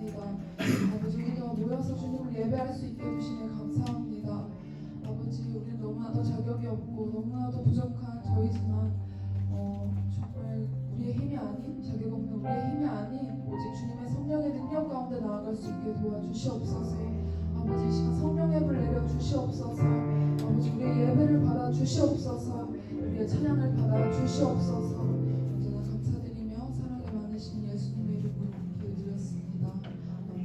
감사합니다. 아버지, 우리가 모여서 주님을 예배할 수 있게 해주시니 감사합니다. 아버지, 우리는 너무나도 자격이 없고 너무나도 부족한 저희지만 정말 우리의 힘이 아닌, 자격 없는 우리의 힘이 아닌 오직 주님의 성령의 능력 가운데 나아갈 수 있게 도와주시옵소서. 아버지, 이 시간 성령의 불 내려 주시옵소서. 아버지, 우리의 예배를 받아 주시옵소서. 우리의 찬양을 받아 주시옵소서. 언제나 감사드리며 사랑이 많으신 예수님의 이름으로 기도드렸습니다. 아멘.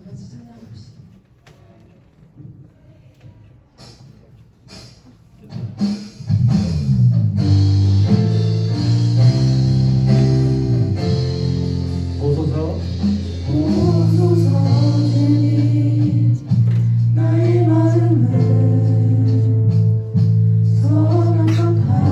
같이 찬양합시다. 오소서 주님, 나의 마음을 선한 것 하나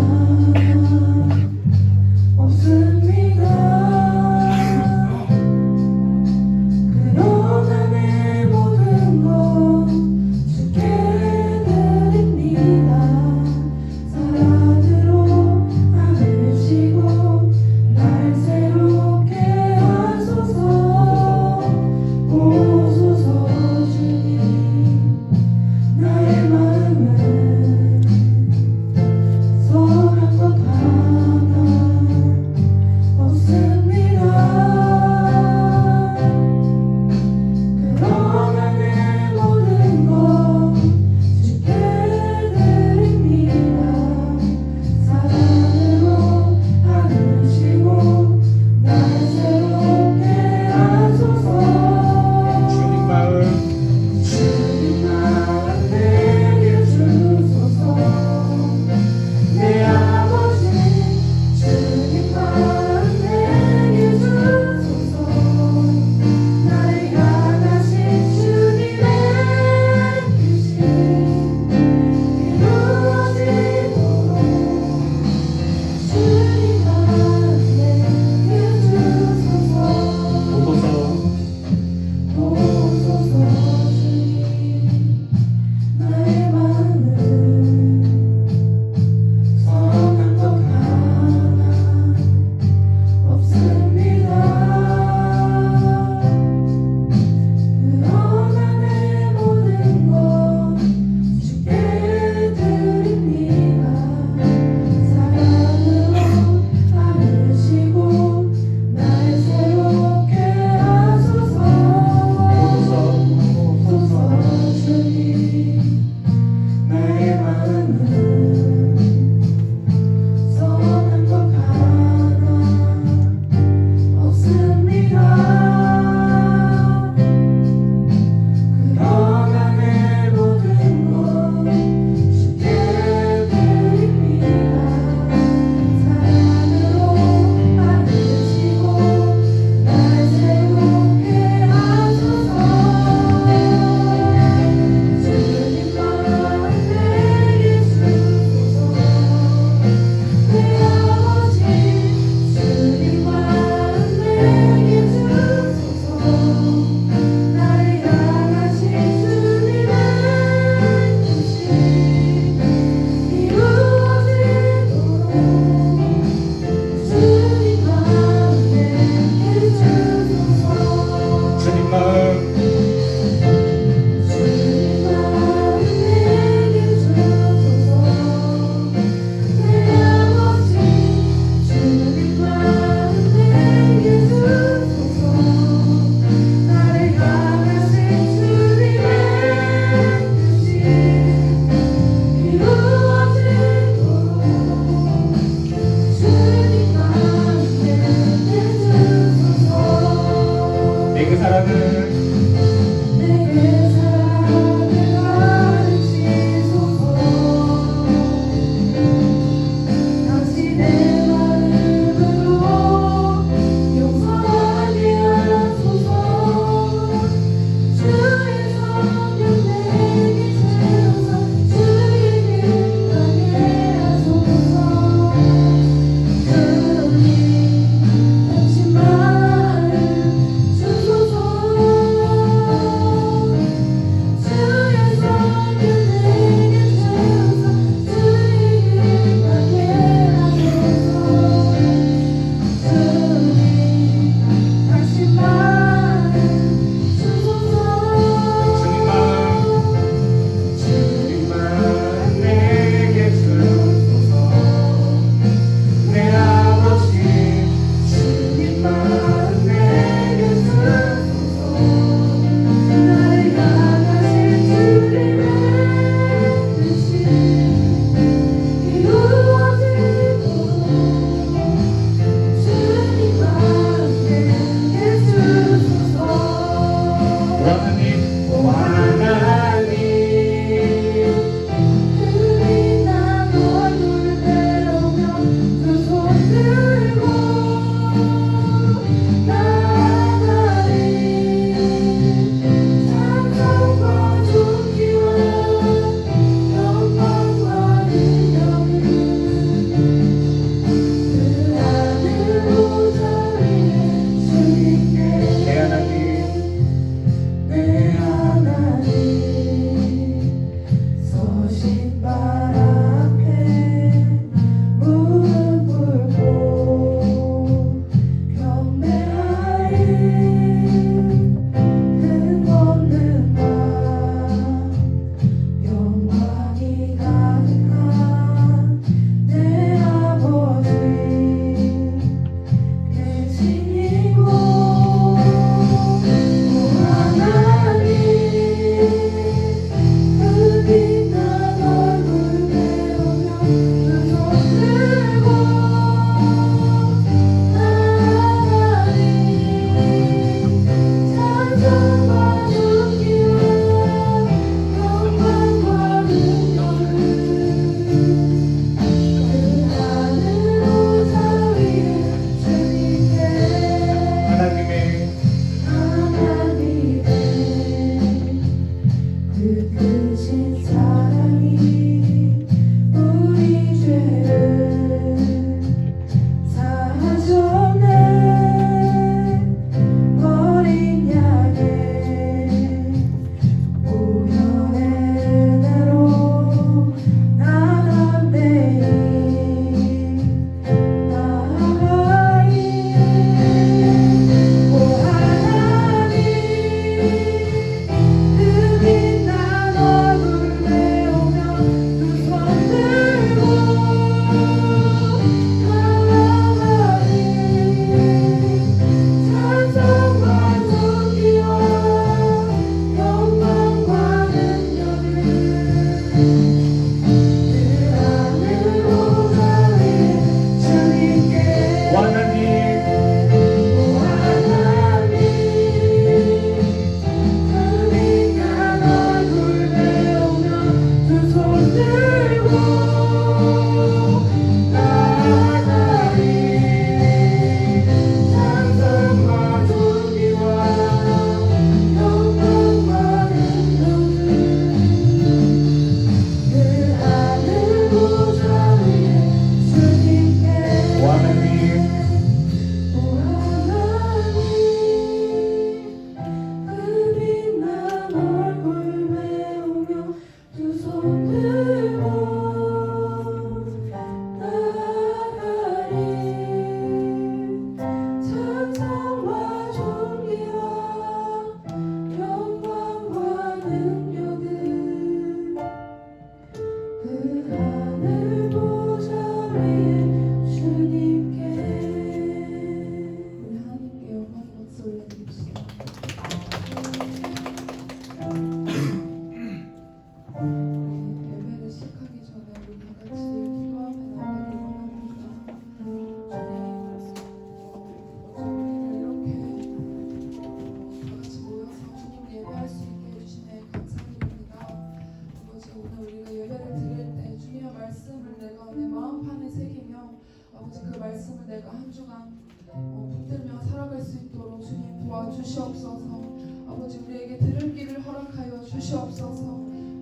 내가 한 주간 붙들며 살아갈 수 있도록 주님 도와주시옵소서. 아버지 우리에게 들을 길을 허락하여 주시옵소서.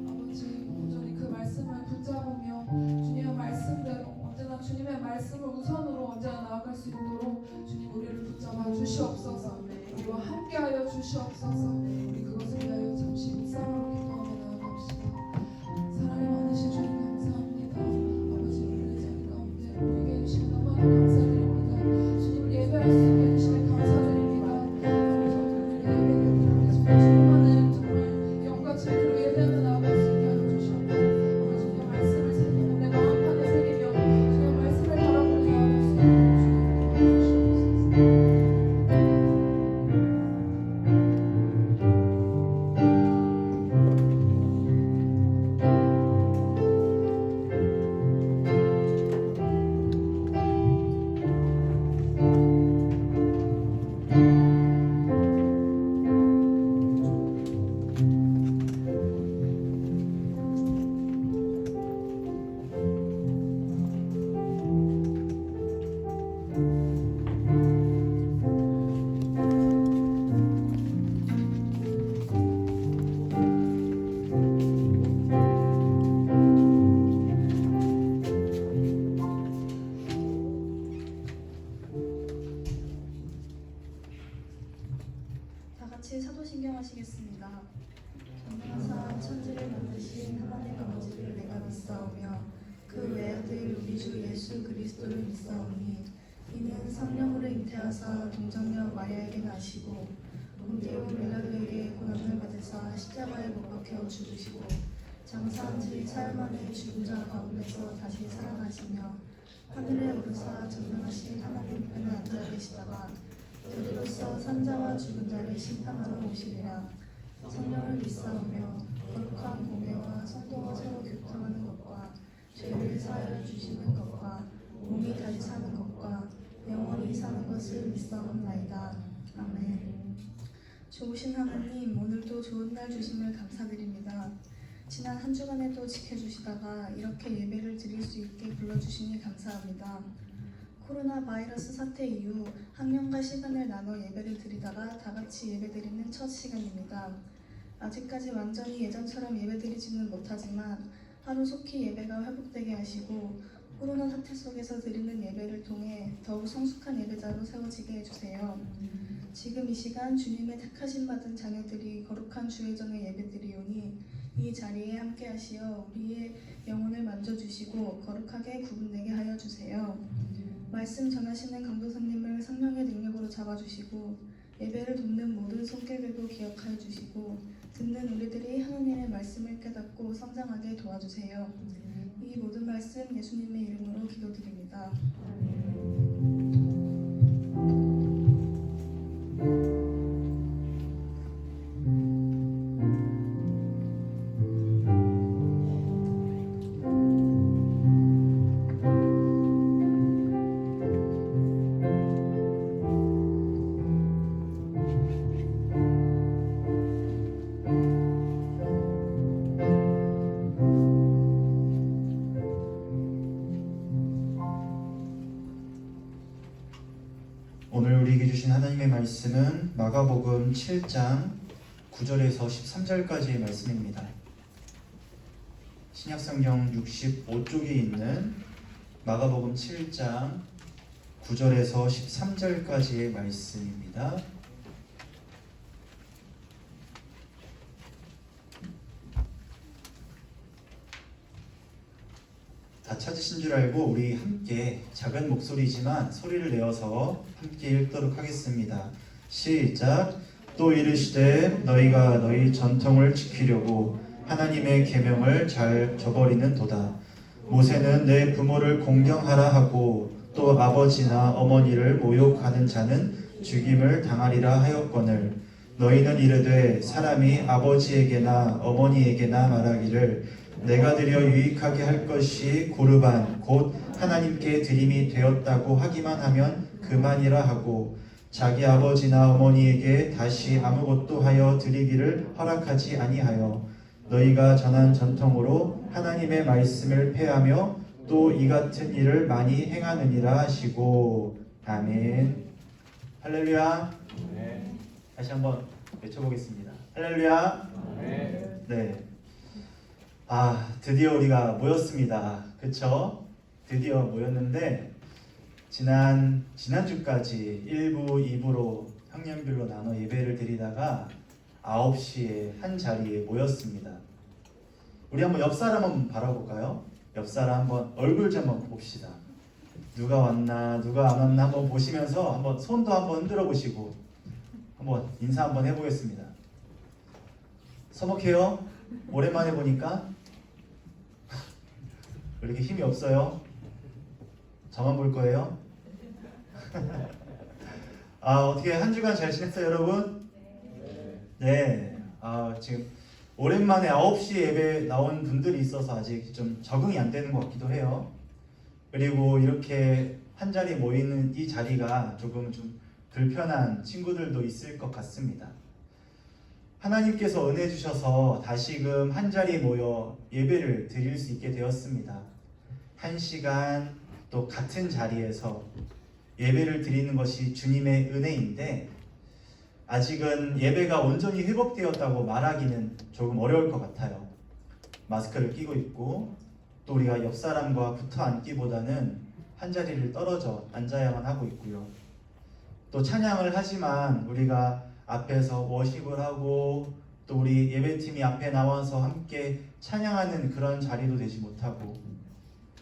아버지 온전히 그 말씀을 붙잡으며 주님의 말씀대로 언제나 주님의 말씀을 우선으로 언제나 나아갈 수 있도록 주님 우리를 붙잡아 주시옵소서. 우리와 함께하여 주시옵소서. 우리 그것을 위하여 잠시 묵상으로 기도하며 나아갑시다. 사랑이 많으신 주님 감사합니다. 아버지 우리를 자리 가운데 보이게 해주시면 너무나 감사드립니다. 주님을 예배할 수 있게 해주시면 감사드립니다. 아버지 오늘 예배를 드리는데 충만한 정말 영과 진리로 예배하며 나아갈 수 있게 하여 주시옵소서. 아버지 주님의 말씀을 새기며 내 마음판에 새기며 주님의 말씀을 바라보며 나아갈 수 있도록 주님 도와주시옵소서. 다 같이 사도신경 하시겠습니다. 전능하사 천지를 만드신 하나님 아버지를 내가 믿사오며 그 외아들 우리 주 예수 그리스도를 믿사오니 이는 성령으로 잉태하사 동정녀 마리아에게 나시고 본디오 빌라도에게 고난을 받으사 십자가에 못 박혀 죽으시고 장사한 지 사흘 만에 죽은 자 가운데서 다시 살아나시며 하늘에 오르사 전능하신 하나님 편에 앉아 계시다가 그리로서 산자와 죽은 자를 심판하러 오시리라. 성령을 믿사오며 거룩한 공회와 성도가 서로 교통하는 것과 죄를 사하여 주시는 것과 몸이 다시 사는 것과 영원히 사는 것을 믿사옵나이다. 아멘. 좋으신 하나님, 오늘도 좋은 날 주심을 감사드립니다. 지난 한 주간에도 지켜주시다가 이렇게 예배를 드릴 수 있게 불러주시니 감사합니다. 코로나 바이러스 사태 이후 학년과 시간을 나눠 예배를 드리다가 다 같이 예배드리는 첫 시간입니다. 아직까지 완전히 예전처럼 예배드리지는 못하지만 하루속히 예배가 회복되게 하시고 코로나 사태 속에서 드리는 예배를 통해 더욱 성숙한 예배자로 세워지게 해주세요. 지금 이 시간 주님의 택하심 받은 자녀들이 거룩한 주의정에 예배드리오니 이 자리에 함께 하시어 우리의 영혼을 만져주시고 거룩하게 구분되게 하여 주세요. 말씀 전하시는 강도사님을 성령의 능력으로 잡아주시고 예배를 돕는 모든 손길들도 기억하여 주시고 듣는 우리들이 하나님의 말씀을 깨닫고 성장하게 도와주세요. 이 모든 말씀 예수님의 이름으로 기도드립니다. 오늘 우리에게 주신 하나님의 말씀은 마가복음 7장 9절에서 13절까지의 말씀입니다. 신약성경 65쪽에 있는 마가복음 7장 9절에서 13절까지의 말씀입니다. 다 찾으신 줄 알고 우리 함께 작은 목소리지만 소리를 내어서 함께 읽도록 하겠습니다. 시작. 또 이르시되 너희가 너희 전통을 지키려고 하나님의 계명을 잘 저버리는 도다. 모세는 내 부모를 공경하라 하고 또 아버지나 어머니를 모욕하는 자는 죽임을 당하리라 하였거늘 너희는 이르되 사람이 아버지에게나 어머니에게나 말하기를 내가 드려 유익하게 할 것이 고르반 곧 하나님께 드림이 되었다고 하기만 하면 그만이라 하고 자기 아버지나 어머니에게 다시 아무것도 하여 드리기를 허락하지 아니하여 너희가 전한 전통으로 하나님의 말씀을 폐하며 또 이 같은 일을 많이 행하느니라 하시고. 아멘. 할렐루야. 다시 한번 외쳐보겠습니다. 할렐루야. 네. 드디어 우리가 모였습니다. 그쵸? 드디어 모였는데 지난주까지 1부, 2부로 학년별로 나눠 예배를 드리다가 9시에 한 자리에 모였습니다. 우리 한번 옆 사람 한번 바라볼까요? 옆 사람 한번 얼굴 좀 한번 봅시다. 누가 왔나 누가 안 왔나 한번 보시면서 한번 손도 한번 흔들어 보시고 한번 인사 한번 해보겠습니다. 서먹해요? 오랜만에 보니까 왜 이렇게 힘이 없어요? 저만 볼 거예요? 어떻게 한 주간 잘 지냈어요, 여러분? 네. 지금 오랜만에 9시 예배 나온 분들이 있어서 아직 좀 적응이 안 되는 것 같기도 해요. 그리고 이렇게 한 자리 모이는 이 자리가 조금 좀 불편한 친구들도 있을 것 같습니다. 하나님께서 은혜 주셔서 다시금 한 자리에 모여 예배를 드릴 수 있게 되었습니다. 1시간 또 같은 자리에서 예배를 드리는 것이 주님의 은혜인데 아직은 예배가 온전히 회복되었다고 말하기는 조금 어려울 것 같아요. 마스크를 끼고 있고 또 우리가 옆 사람과 붙어 앉기보다는 한 자리를 떨어져 앉아야만 하고 있고요. 또 찬양을 하지만 우리가 앞에서 워십을 하고 또 우리 예배팀이 앞에 나와서 함께 찬양하는 그런 자리도 되지 못하고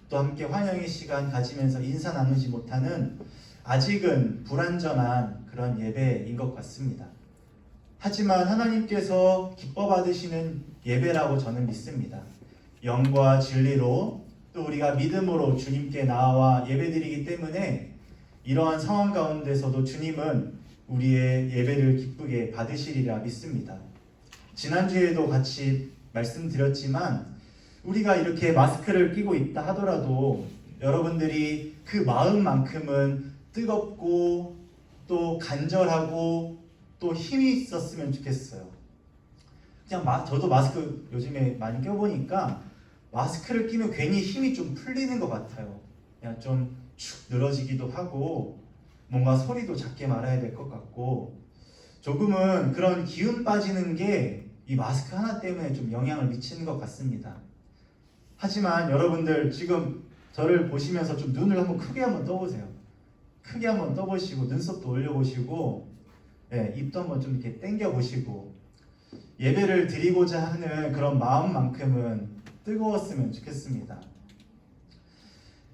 또 함께 환영의 시간 가지면서 인사 나누지 못하는 아직은 불완전한 그런 예배인 것 같습니다. 하지만 하나님께서 기뻐 받으시는 예배라고 저는 믿습니다. 영과 진리로 또 우리가 믿음으로 주님께 나와 예배드리기 때문에 이러한 상황 가운데서도 주님은 우리의 예배를 기쁘게 받으시리라 믿습니다. 지난주에도 같이 말씀드렸지만 우리가 이렇게 마스크를 끼고 있다 하더라도 여러분들이 그 마음만큼은 뜨겁고 또 간절하고 또 힘이 있었으면 좋겠어요. 그냥 저도 마스크 요즘에 많이 껴보니까 마스크를 끼면 괜히 힘이 좀 풀리는 것 같아요. 그냥 좀 축 늘어지기도 하고 뭔가 소리도 작게 말아야 될 것 같고 조금은 그런 기운 빠지는 게 이 마스크 하나 때문에 좀 영향을 미치는 것 같습니다. 하지만 여러분들 지금 저를 보시면서 좀 눈을 한번 크게 한번 떠보세요. 크게 한번 떠보시고 눈썹도 올려보시고 입도 한번 좀 이렇게 당겨보시고 예배를 드리고자 하는 그런 마음만큼은 뜨거웠으면 좋겠습니다.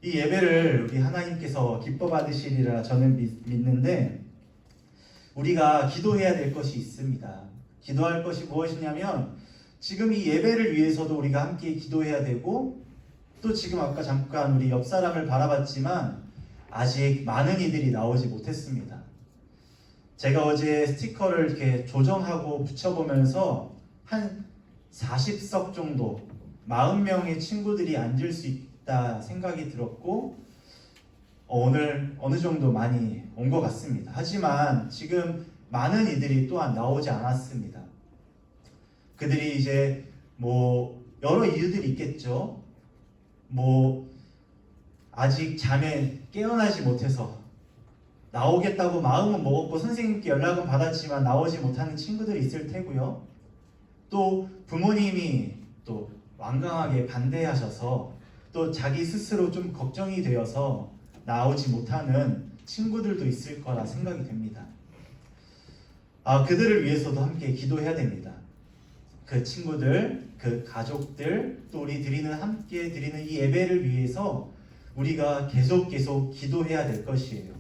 이 예배를 우리 하나님께서 기뻐 받으시리라 저는 믿는데 우리가 기도해야 될 것이 있습니다. 기도할 것이 무엇이냐면 지금 이 예배를 위해서도 우리가 함께 기도해야 되고 또 지금 아까 잠깐 우리 옆 사람을 바라봤지만 아직 많은 이들이 나오지 못했습니다. 제가 어제 스티커를 이렇게 조정하고 붙여보면서 한 40석 정도 40명의 친구들이 앉을 수 있다 생각이 들었고 오늘 어느 정도 많이 온 것 같습니다. 하지만 지금 많은 이들이 또한 나오지 않았습니다. 그들이 이제 여러 이유들이 있겠죠. 아직 잠에 깨어나지 못해서 나오겠다고 마음은 먹었고 선생님께 연락은 받았지만 나오지 못하는 친구들이 있을 테고요. 또 부모님이 또 완강하게 반대하셔서 또 자기 스스로 좀 걱정이 되어서 나오지 못하는 친구들도 있을 거라 생각이 됩니다. 그들을 위해서도 함께 기도해야 됩니다. 그 친구들, 그 가족들, 또 우리 함께 드리는 이 예배를 위해서 우리가 계속 기도해야 될 것이에요.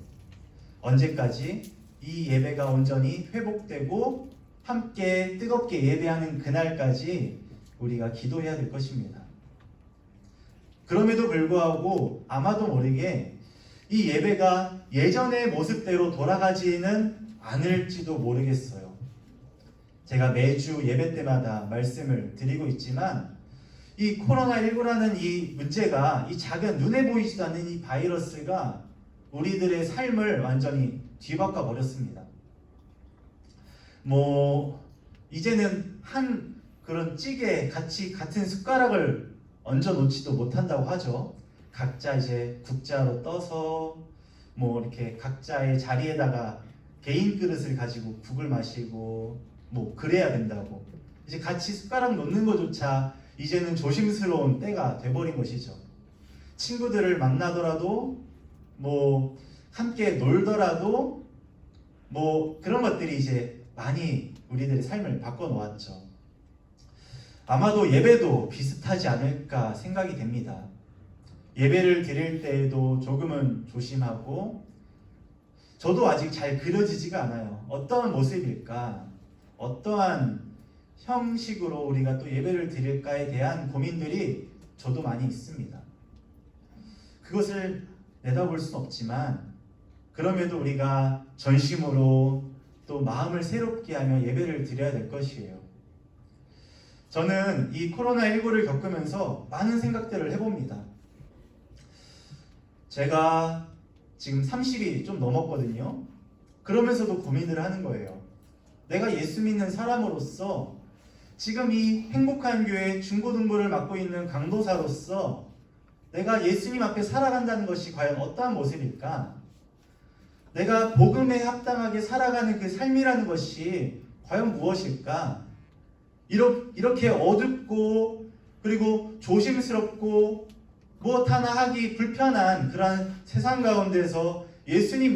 언제까지? 이 예배가 온전히 회복되고 함께 뜨겁게 예배하는 그날까지 우리가 기도해야 될 것입니다. 그럼에도 불구하고 아마도 모르게 이 예배가 예전의 모습대로 돌아가지는 않을지도 모르겠어요. 제가 매주 예배 때마다 말씀을 드리고 있지만 이 코로나19라는 이 문제가 이 작은 눈에 보이지도 않는 이 바이러스가 우리들의 삶을 완전히 뒤바꿔 버렸습니다. 이제는 한 그런 찌개에 같은 숟가락을 얹어 놓지도 못한다고 하죠. 각자 이제 국자로 떠서 뭐 이렇게 각자의 자리에다가 개인 그릇을 가지고 국을 마시고 뭐 그래야 된다고 이제 같이 숟가락 놓는 것조차 이제는 조심스러운 때가 돼버린 것이죠. 친구들을 만나더라도 뭐 함께 놀더라도 뭐 그런 것들이 이제 많이 우리들의 삶을 바꿔놓았죠. 아마도 예배도 비슷하지 않을까 생각이 됩니다. 예배를 드릴 때에도 조금은 조심하고 저도 아직 잘 그려지지가 않아요. 어떠한 모습일까? 어떠한 형식으로 우리가 또 예배를 드릴까에 대한 고민들이 저도 많이 있습니다. 그것을 내다볼 수는 없지만 그럼에도 우리가 전심으로 또 마음을 새롭게 하며 예배를 드려야 될 것이에요. 저는 이 코로나19를 겪으면서 많은 생각들을 해봅니다. 제가 지금 30이 좀 넘었거든요. 그러면서도 고민을 하는 거예요. 내가 예수 믿는 사람으로서 지금 이 행복한 교회 중고등부를 맡고 있는 강도사로서 내가 예수님 앞에 살아간다는 것이 과연 어떠한 모습일까? 내가 복음에 합당하게 살아가는 그 삶이라는 것이 과연 무엇일까? 이렇게 어둡고 그리고 조심스럽고 무엇 하나 하기 불편한 그러한 세상 가운데서 예수님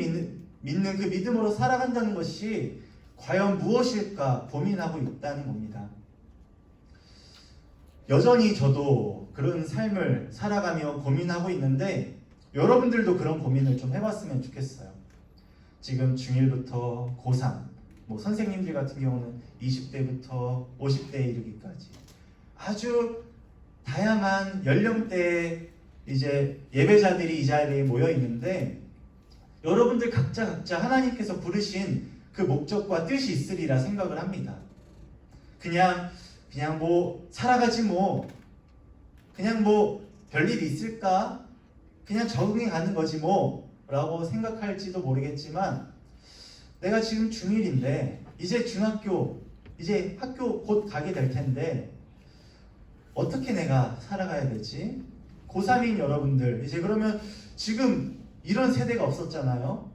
믿는 그 믿음으로 살아간다는 것이 과연 무엇일까 고민하고 있다는 겁니다. 여전히 저도 그런 삶을 살아가며 고민하고 있는데 여러분들도 그런 고민을 좀 해봤으면 좋겠어요. 지금 중1부터 고3 뭐 선생님들 같은 경우는 20대부터 50대에 이르기까지 아주 다양한 연령대의 이제 예배자들이 이 자리에 모여 있는데 여러분들 각자 하나님께서 부르신 그 목적과 뜻이 있으리라 생각을 합니다. 그냥 뭐 살아가지 뭐 그냥 뭐 별일이 있을까? 그냥 적응해 가는 거지 뭐 라고 생각할지도 모르겠지만 내가 지금 중1인데 이제 중학교 이제 학교 곧 가게 될 텐데 어떻게 내가 살아가야 되지? 고3인 여러분들 이제 그러면 지금 이런 세대가 없었잖아요.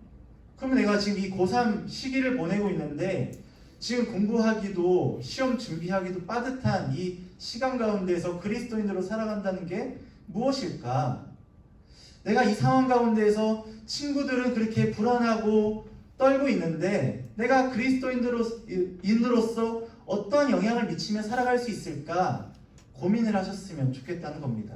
그러면 내가 지금 이 고3 시기를 보내고 있는데 지금 공부하기도 시험 준비하기도 빠듯한 이 시간 가운데서 그리스도인으로 살아간다는 게 무엇일까? 내가 이 상황 가운데서 친구들은 그렇게 불안하고 떨고 있는데 내가 그리스도인으로서 어떠한 영향을 미치며 살아갈 수 있을까 고민을 하셨으면 좋겠다는 겁니다.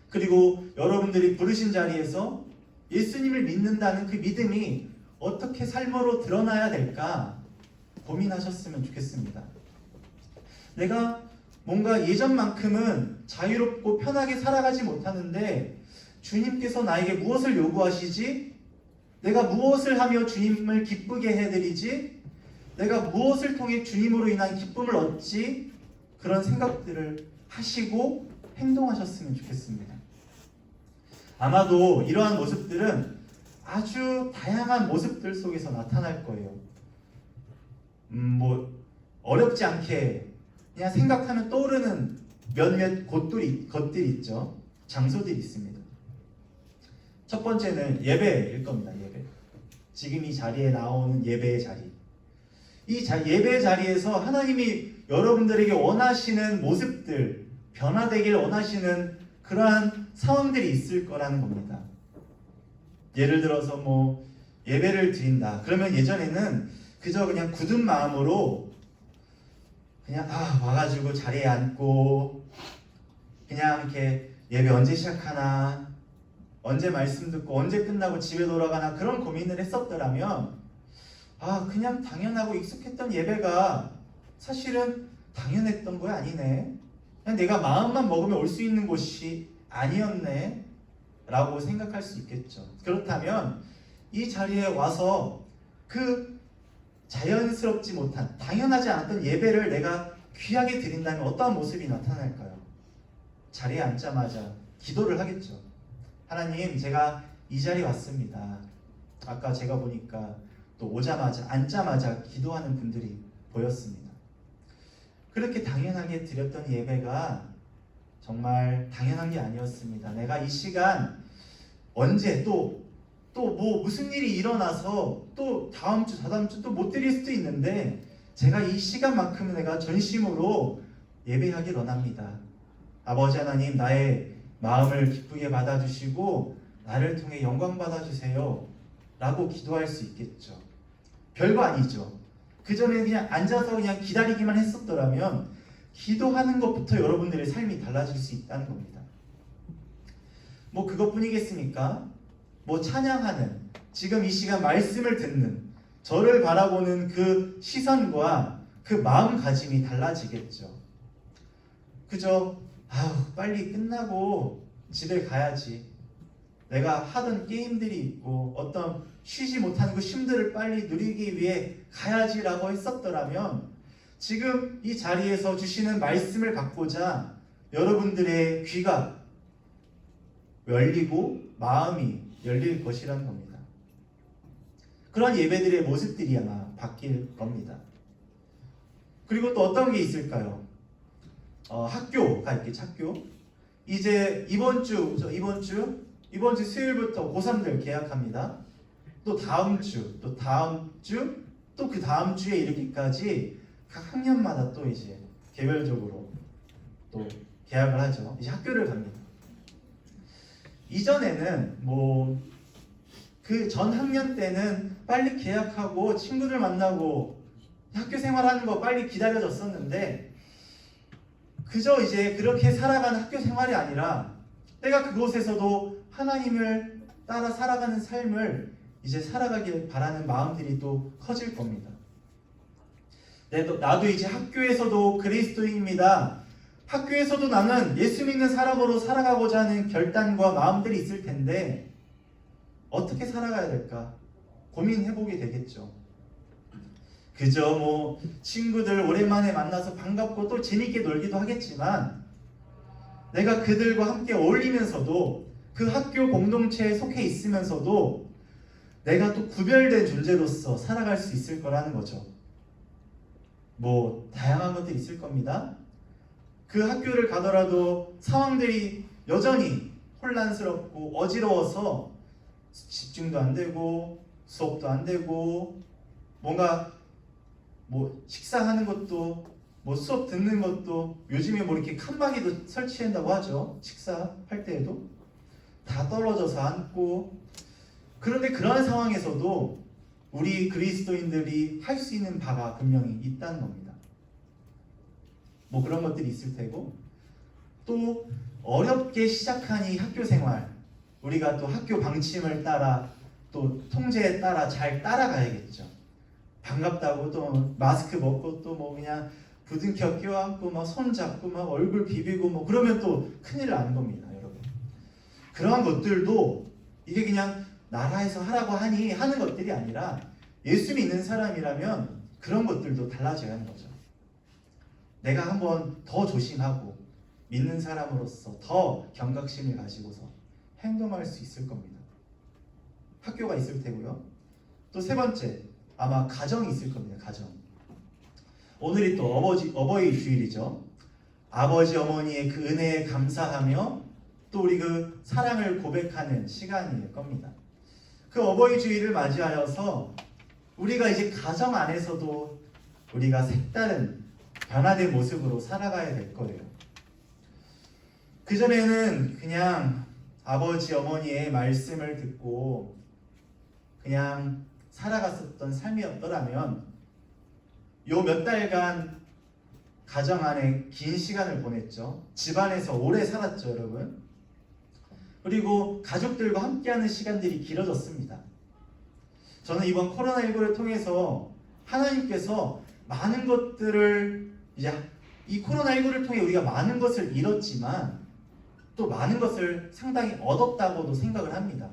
그리고 여러분들이 부르신 자리에서 예수님을 믿는다는 그 믿음이 어떻게 삶으로 드러나야 될까 고민하셨으면 좋겠습니다. 내가 뭔가 예전만큼은 자유롭고 편하게 살아가지 못하는데 주님께서 나에게 무엇을 요구하시지? 내가 무엇을 하며 주님을 기쁘게 해드리지? 내가 무엇을 통해 주님으로 인한 기쁨을 얻지? 그런 생각들을 하시고 행동하셨으면 좋겠습니다. 아마도 이러한 모습들은 아주 다양한 모습들 속에서 나타날 거예요. 뭐 어렵지 않게 그냥 생각하면 떠오르는 몇몇 것들이 있죠. 장소들이 있습니다. 첫 번째는 예배일 겁니다. 예배. 지금 이 자리에 나오는 예배의 자리. 이 예배의 자리에서 하나님이 여러분들에게 원하시는 모습들, 변화되길 원하시는 그러한 상황들이 있을 거라는 겁니다. 예를 들어서 뭐 예배를 드린다. 그러면 예전에는 그저 그냥 굳은 마음으로 그냥 와가지고 자리에 앉고 그냥 이렇게 예배 언제 시작하나 언제 말씀 듣고 언제 끝나고 집에 돌아가나 그런 고민을 했었더라면 그냥 당연하고 익숙했던 예배가 사실은 당연했던 거 아니네. 그냥 내가 마음만 먹으면 올 수 있는 곳이 아니었네 라고 생각할 수 있겠죠. 그렇다면 이 자리에 와서 그 자연스럽지 못한 당연하지 않았던 예배를 내가 귀하게 드린다면 어떠한 모습이 나타날까요? 자리에 앉자마자 기도를 하겠죠. 하나님, 제가 이 자리에 왔습니다. 아까 제가 보니까 또 오자마자 앉자마자 기도하는 분들이 보였습니다. 그렇게 당연하게 드렸던 예배가 정말 당연한 게 아니었습니다. 내가 이 시간 언제 또 뭐 무슨 일이 일어나서 또 다음 주, 다다음 주 또 못 드릴 수도 있는데 제가 이 시간만큼은 내가 전심으로 예배하길 원합니다. 아버지 하나님, 나의 마음을 기쁘게 받아주시고 나를 통해 영광 받아주세요 라고 기도할 수 있겠죠. 별거 아니죠. 그전에 그냥 앉아서 그냥 기다리기만 했었더라면 기도하는 것부터 여러분들의 삶이 달라질 수 있다는 겁니다. 뭐 그것뿐이겠습니까? 뭐 찬양하는, 지금 이 시간 말씀을 듣는, 저를 바라보는 그 시선과 그 마음가짐이 달라지겠죠. 그저 빨리 끝나고 집에 가야지, 내가 하던 게임들이 있고 어떤 쉬지 못하는 그 쉼들을 빨리 누리기 위해 가야지라고 했었더라면 지금 이 자리에서 주시는 말씀을 갖고자 여러분들의 귀가 열리고 마음이 열릴 것이라는 겁니다. 그런 예배들의 모습들이 아마 바뀔 겁니다. 그리고 또 어떤 게 있을까요? 학교가 있겠죠. 학교. 이제 이번 주 수요일부터 고3들 개학합니다. 또 다음 주, 또 다음 주, 또 그 다음 주에 이르기까지 각 학년마다 또 이제 개별적으로 또 개학을 하죠. 이제 학교를 갑니다. 이전에는 뭐 그 전 학년 때는 빨리 개학하고 친구들 만나고 학교 생활하는 거 빨리 기다려졌었는데 그저 이제 그렇게 살아가는 학교 생활이 아니라 내가 그곳에서도 하나님을 따라 살아가는 삶을 이제 살아가길 바라는 마음들이 또 커질 겁니다. 나도 이제 학교에서도 그리스도인입니다. 학교에서도 나는 예수 믿는 사람으로 살아가고자 하는 결단과 마음들이 있을 텐데 어떻게 살아가야 될까 고민해보게 되겠죠. 그저 뭐 친구들 오랜만에 만나서 반갑고 또 재밌게 놀기도 하겠지만 내가 그들과 함께 어울리면서도 그 학교 공동체에 속해 있으면서도 내가 또 구별된 존재로서 살아갈 수 있을 거라는 거죠. 뭐 다양한 것들이 있을 겁니다. 그 학교를 가더라도 상황들이 여전히 혼란스럽고 어지러워서 집중도 안 되고 수업도 안 되고 뭔가 뭐 식사하는 것도 뭐 수업 듣는 것도 요즘에 뭐 이렇게 칸막이도 설치한다고 하죠. 식사할 때에도 다 떨어져서 앉고. 그런데 그러한 상황에서도 우리 그리스도인들이 할 수 있는 바가 분명히 있다는 겁니다. 뭐 그런 것들이 있을 테고 또 어렵게 시작한 이 학교 생활 우리가 또 학교 방침을 따라 또 통제에 따라 잘 따라가야겠죠. 반갑다고 또 마스크 벗고 또 뭐 그냥 부둥켜 껴안고 막 손잡고 막 얼굴 비비고 뭐 그러면 또 큰일 나는 겁니다, 여러분. 그러한 것들도 이게 그냥 나라에서 하라고 하니 하는 것들이 아니라 예수 믿는 사람이라면 그런 것들도 달라져야 하는 거죠. 내가 한번 더 조심하고 믿는 사람으로서 더 경각심을 가지고서 행동할 수 있을 겁니다. 학교가 있을 테고요. 또 세 번째, 아마 가정이 있을 겁니다. 가정. 오늘이 또 어버이 주일이죠. 아버지 어머니의 그 은혜에 감사하며 또 우리 그 사랑을 고백하는 시간일 겁니다. 그 어버이 주일을 맞이하여서 우리가 이제 가정 안에서도 우리가 색다른 변화된 모습으로 살아가야 될 거예요. 그전에는 그냥 아버지 어머니의 말씀을 듣고 그냥 살아갔었던 삶이었더라면 요 몇 달간 가정 안에 긴 시간을 보냈죠. 집안에서 오래 살았죠, 여러분. 그리고 가족들과 함께하는 시간들이 길어졌습니다. 저는 이번 코로나19를 통해서 하나님께서 많은 것들을 이제 이 코로나19를 통해 우리가 많은 것을 잃었지만 또 많은 것을 상당히 얻었다고도 생각을 합니다.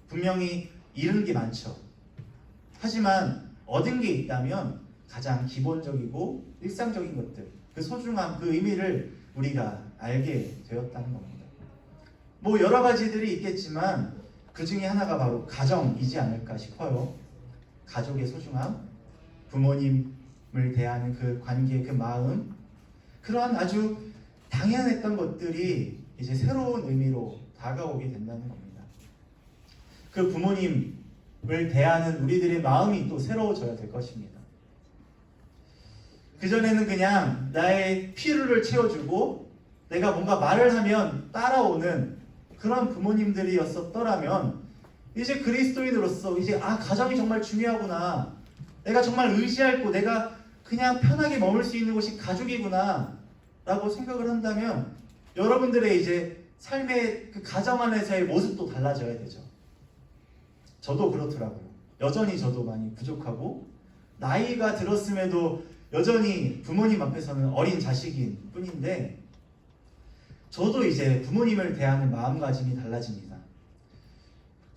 분명히 잃은 게 많죠. 하지만 얻은 게 있다면 가장 기본적이고 일상적인 것들, 그 소중함, 그 의미를 우리가 알게 되었다는 겁니다. 뭐 여러 가지들이 있겠지만 그 중에 하나가 바로 가정이지 않을까 싶어요. 가족의 소중함, 부모님을 대하는 그 관계, 그 마음, 그러한 아주 당연했던 것들이 이제 새로운 의미로 다가오게 된다는 겁니다. 그 부모님을 대하는 우리들의 마음이 또 새로워져야 될 것입니다. 그전에는 그냥 나의 필요를 채워주고 내가 뭔가 말을 하면 따라오는 그런 부모님들이었었더라면 이제 그리스도인으로서 이제 가정이 정말 중요하구나, 내가 정말 의지할 곳, 내가 그냥 편하게 머물 수 있는 곳이 가족이구나 라고 생각을 한다면 여러분들의 이제 삶의 그 가정 안에서의 모습도 달라져야 되죠. 저도 그렇더라고요. 여전히 저도 많이 부족하고 나이가 들었음에도 여전히 부모님 앞에서는 어린 자식인 뿐인데 저도 이제 부모님을 대하는 마음가짐이 달라집니다.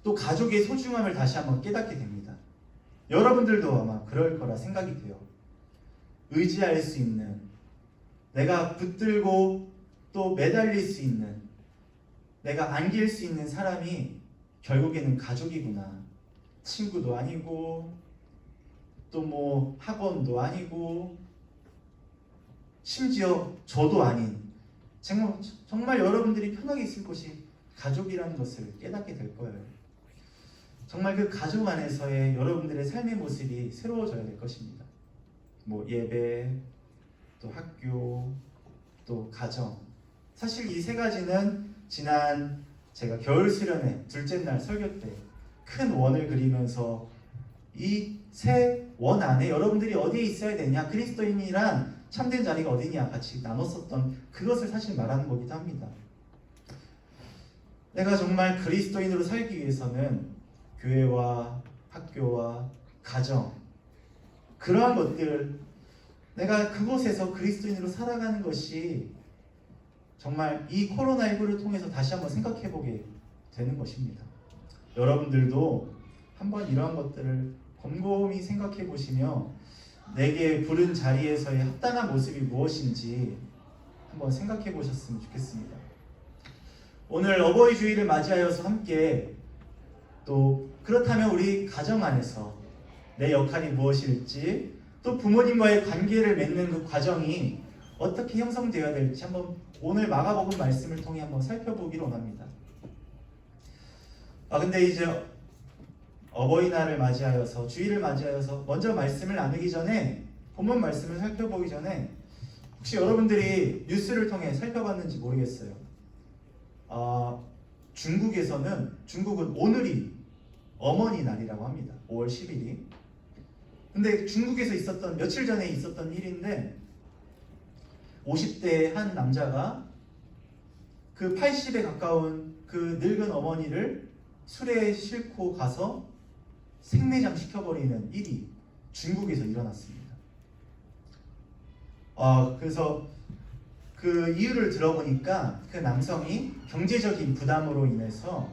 또 가족의 소중함을 다시 한번 깨닫게 됩니다. 여러분들도 아마 그럴 거라 생각이 돼요. 의지할 수 있는, 내가 붙들고 또 매달릴 수 있는, 내가 안길 수 있는 사람이 결국에는 가족이구나. 친구도 아니고 또 뭐 학원도 아니고 심지어 저도 아닌 정말 여러분들이 편하게 있을 곳이 가족이라는 것을 깨닫게 될 거예요. 정말 그 가족 안에서의 여러분들의 삶의 모습이 새로워져야 될 것입니다. 뭐 예배, 또 학교, 또 가정. 사실 이 세 가지는 지난 제가 겨울 수련회 둘째 날 설교 때 큰 원을 그리면서 이 세 원 안에 여러분들이 어디에 있어야 되냐, 그리스도인이란 참된 자리가 어디냐 같이 나눴었던 그것을 사실 말하는 거기도 합니다. 내가 정말 그리스도인으로 살기 위해서는 교회와 학교와 가정, 그러한 것들, 내가 그곳에서 그리스도인으로 살아가는 것이 정말 이 코로나19를 통해서 다시 한번 생각해보게 되는 것입니다. 여러분들도 한번 이러한 것들을 곰곰이 생각해 보시며 내게 부른 자리에서의 합당한 모습이 무엇인지 한번 생각해 보셨으면 좋겠습니다. 오늘 어버이 주일을 맞이하여서 함께 또 그렇다면 우리 가정 안에서 내 역할이 무엇일지, 또 부모님과의 관계를 맺는 그 과정이 어떻게 형성되어야 될지 한번 오늘 마가복음 말씀을 통해 한번 살펴보기로 원합니다. 근데 이제 어버이날을 맞이하여서, 주일을 맞이하여서 먼저 말씀을 나누기 전에, 본문 말씀을 살펴보기 전에 혹시 여러분들이 뉴스를 통해 살펴봤는지 모르겠어요. 중국은 오늘이 어머니 날이라고 합니다. 5월 10일이. 근데 중국에서 며칠 전에 있었던 일인데 50대 한 남자가 그 80에 가까운 그 늙은 어머니를 술에 싣고 가서 생매장 시켜버리는 일이 중국에서 일어났습니다. 그래서 그 이유를 들어보니까 그 남성이 경제적인 부담으로 인해서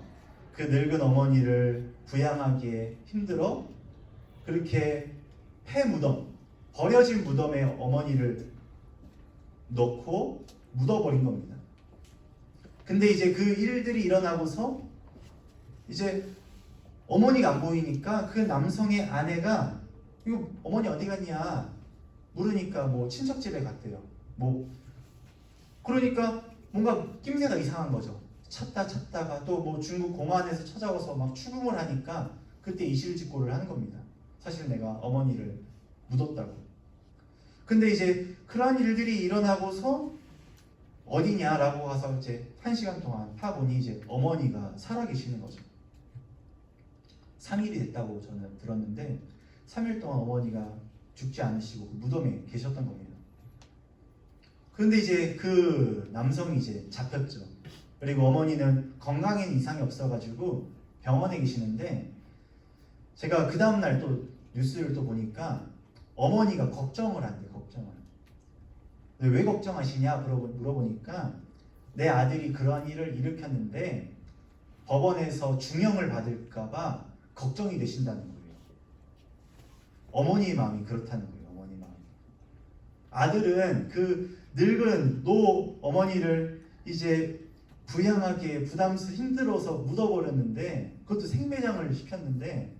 그 늙은 어머니를 부양하기에 힘들어 그렇게 폐무덤, 버려진 무덤에 어머니를 넣고 묻어버린 겁니다. 근데 이제 그 일들이 일어나고서 이제 어머니가 안 보이니까 그 남성의 아내가 이거 어머니 어디 갔냐 물으니까 뭐 친척 집에 갔대요. 그러니까 뭔가 낌새가 이상한 거죠. 찾다가 또 뭐 중국 공안에서 찾아와서 막 추궁을 하니까 그때 이실직고를 하는 겁니다. 사실 내가 어머니를 묻었다고. 근데 이제 그러한 일들이 일어나고서 어디냐라고 가서 이제 1시간 동안 파보니 이제 어머니가 살아계시는 거죠. 3일이 됐다고 저는 들었는데 3일 동안 어머니가 죽지 않으시고 그 무덤에 계셨던 겁니다. 그런데 이제 그 남성이 이제 잡혔죠. 그리고 어머니는 건강에는 이상이 없어가지고 병원에 계시는데 제가 그 다음날 또 뉴스를 또 보니까 어머니가 걱정을 한대. 왜 걱정하시냐 물어보니까 내 아들이 그러한 일을 일으켰는데 법원에서 중형을 받을까봐 걱정이 되신다는 거예요. 어머니의 마음이 그렇다는 거예요. 어머니 마음이. 아들은 그 늙은 노 어머니를 이제 부양하기에 힘들어서 묻어버렸는데 그것도 생매장을 시켰는데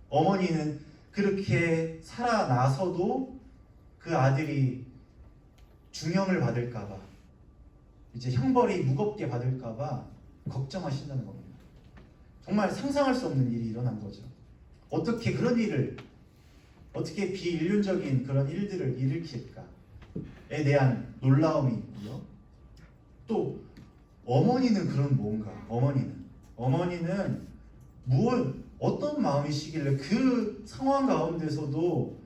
어머니는 그렇게 살아나서도 그 아들이 중형을 받을까봐 이제 형벌이 무겁게 받을까봐 걱정하신다는 겁니다. 정말 상상할 수 없는 일이 일어난 거죠. 어떻게 그런 일을, 어떻게 비인륜적인 그런 일들을 일으킬까에 대한 놀라움이 있고요. 또 어머니는 그런 뭔가, 어머니는 어떤 마음이시길래 그 상황 가운데서도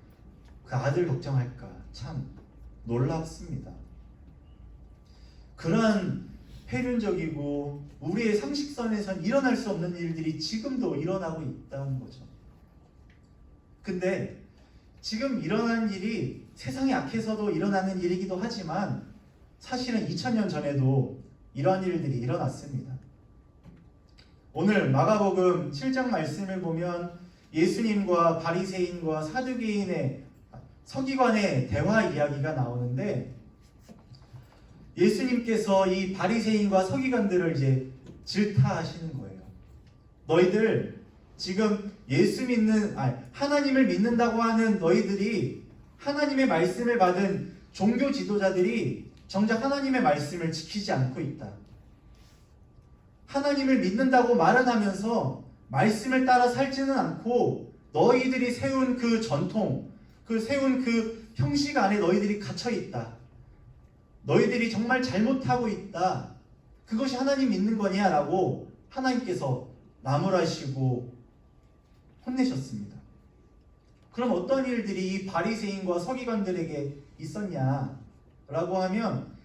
그 아들 걱정할까, 참 놀랍습니다. 그러한 폐륜적이고 우리의 상식선에선 일어날 수 없는 일들이 지금도 일어나고 있다는 거죠. 근데 지금 일어난 일이 세상이 악해서도 일어나는 일이기도 하지만 사실은 2000년 전에도 이러한 일들이 일어났습니다. 오늘 마가복음 7장 말씀을 보면 예수님과 바리새인과 사두개인의 서기관의 대화 이야기가 나오는데, 예수님께서 이 바리새인과 서기관들을 이제 질타하시는 거예요. 너희들 지금 하나님을 믿는다고 하는 너희들이, 하나님의 말씀을 받은 종교 지도자들이 정작 하나님의 말씀을 지키지 않고 있다. 하나님을 믿는다고 말은 하면서 말씀을 따라 살지는 않고 너희들이 세운 그 전통, 세운 그 형식 안에 너희들이 갇혀 있다. 너희들이 정말 잘못하고 있다. 그것이 하나님 믿는 거냐? 라고 하나님께서 나무라시고 혼내셨습니다. 그럼 어떤 일들이 이 바리새인과 서기관들에게 있었냐? 라고 하면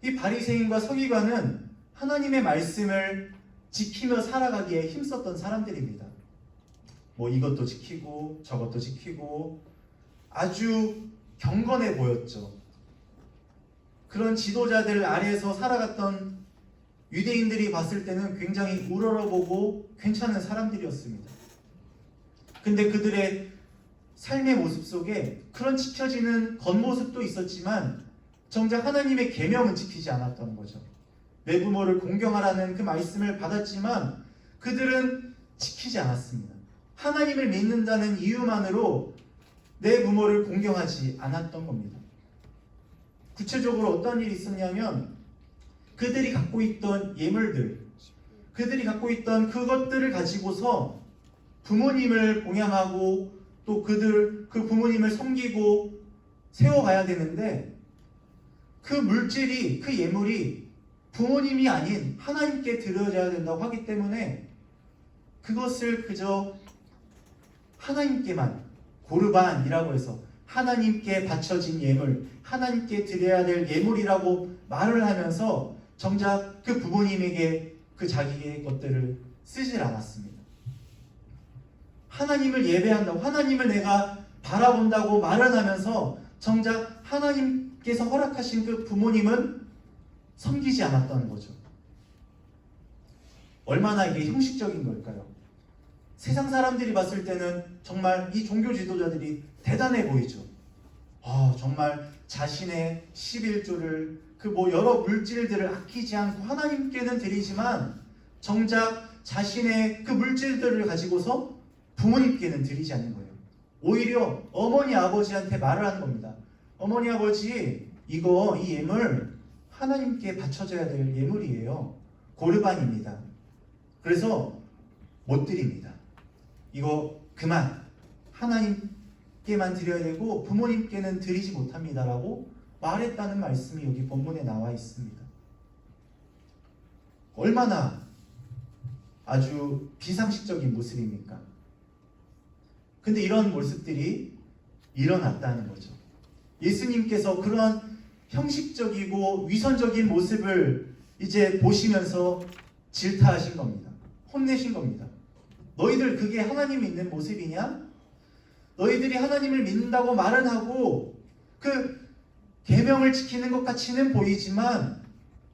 이 바리새인과 서기관은 하나님의 말씀을 지키며 살아가기에 힘썼던 사람들입니다. 뭐 이것도 지키고 저것도 지키고 아주 경건해 보였죠. 그런 지도자들 아래에서 살아갔던 유대인들이 봤을 때는 굉장히 우러러보고 괜찮은 사람들이었습니다. 근데 그들의 삶의 모습 속에 그런 지켜지는 겉모습도 있었지만 정작 하나님의 계명은 지키지 않았던 거죠. 내 부모를 공경하라는 그 말씀을 받았지만 그들은 지키지 않았습니다. 하나님을 믿는다는 이유만으로 내 부모를 공경하지 않았던 겁니다. 구체적으로 어떤 일이 있었냐면 그들이 갖고 있던 예물들, 그들이 갖고 있던 그것들을 가지고서 부모님을 봉양하고 또 그 부모님을 섬기고 세워가야 되는데, 그 물질이, 그 예물이 부모님이 아닌 하나님께 드려져야 된다고 하기 때문에 그것을 그저 하나님께만, 고르반이라고 해서 하나님께 바쳐진 예물, 하나님께 드려야 될 예물이라고 말을 하면서 정작 그 부모님에게 그 자기의 것들을 쓰질 않았습니다. 하나님을 예배한다고, 하나님을 내가 바라본다고 말을 하면서 정작 하나님께서 허락하신 그 부모님은 섬기지 않았다는 거죠. 얼마나 이게 형식적인 걸까요? 세상 사람들이 봤을 때는 정말 이 종교 지도자들이 대단해 보이죠. 정말 자신의 11조를 여러 물질들을 아끼지 않고 하나님께는 드리지만 정작 자신의 그 물질들을 가지고서 부모님께는 드리지 않는 거예요. 오히려 어머니 아버지한테 말을 하는 겁니다. 어머니 아버지, 이 예물 하나님께 바쳐져야 될 예물이에요. 고르반입니다. 그래서 못 드립니다. 이거 그만 하나님께만 드려야 되고 부모님께는 드리지 못합니다 라고 말했다는 말씀이 여기 본문에 나와 있습니다. 얼마나 아주 비상식적인 모습입니까? 근데 이런 모습들이 일어났다는 거죠. 예수님께서 그런 형식적이고 위선적인 모습을 이제 보시면서 질타하신 겁니다. 혼내신 겁니다. 너희들 그게 하나님 믿는 모습이냐? 너희들이 하나님을 믿는다고 말은 하고 그 계명을 지키는 것 같이는 보이지만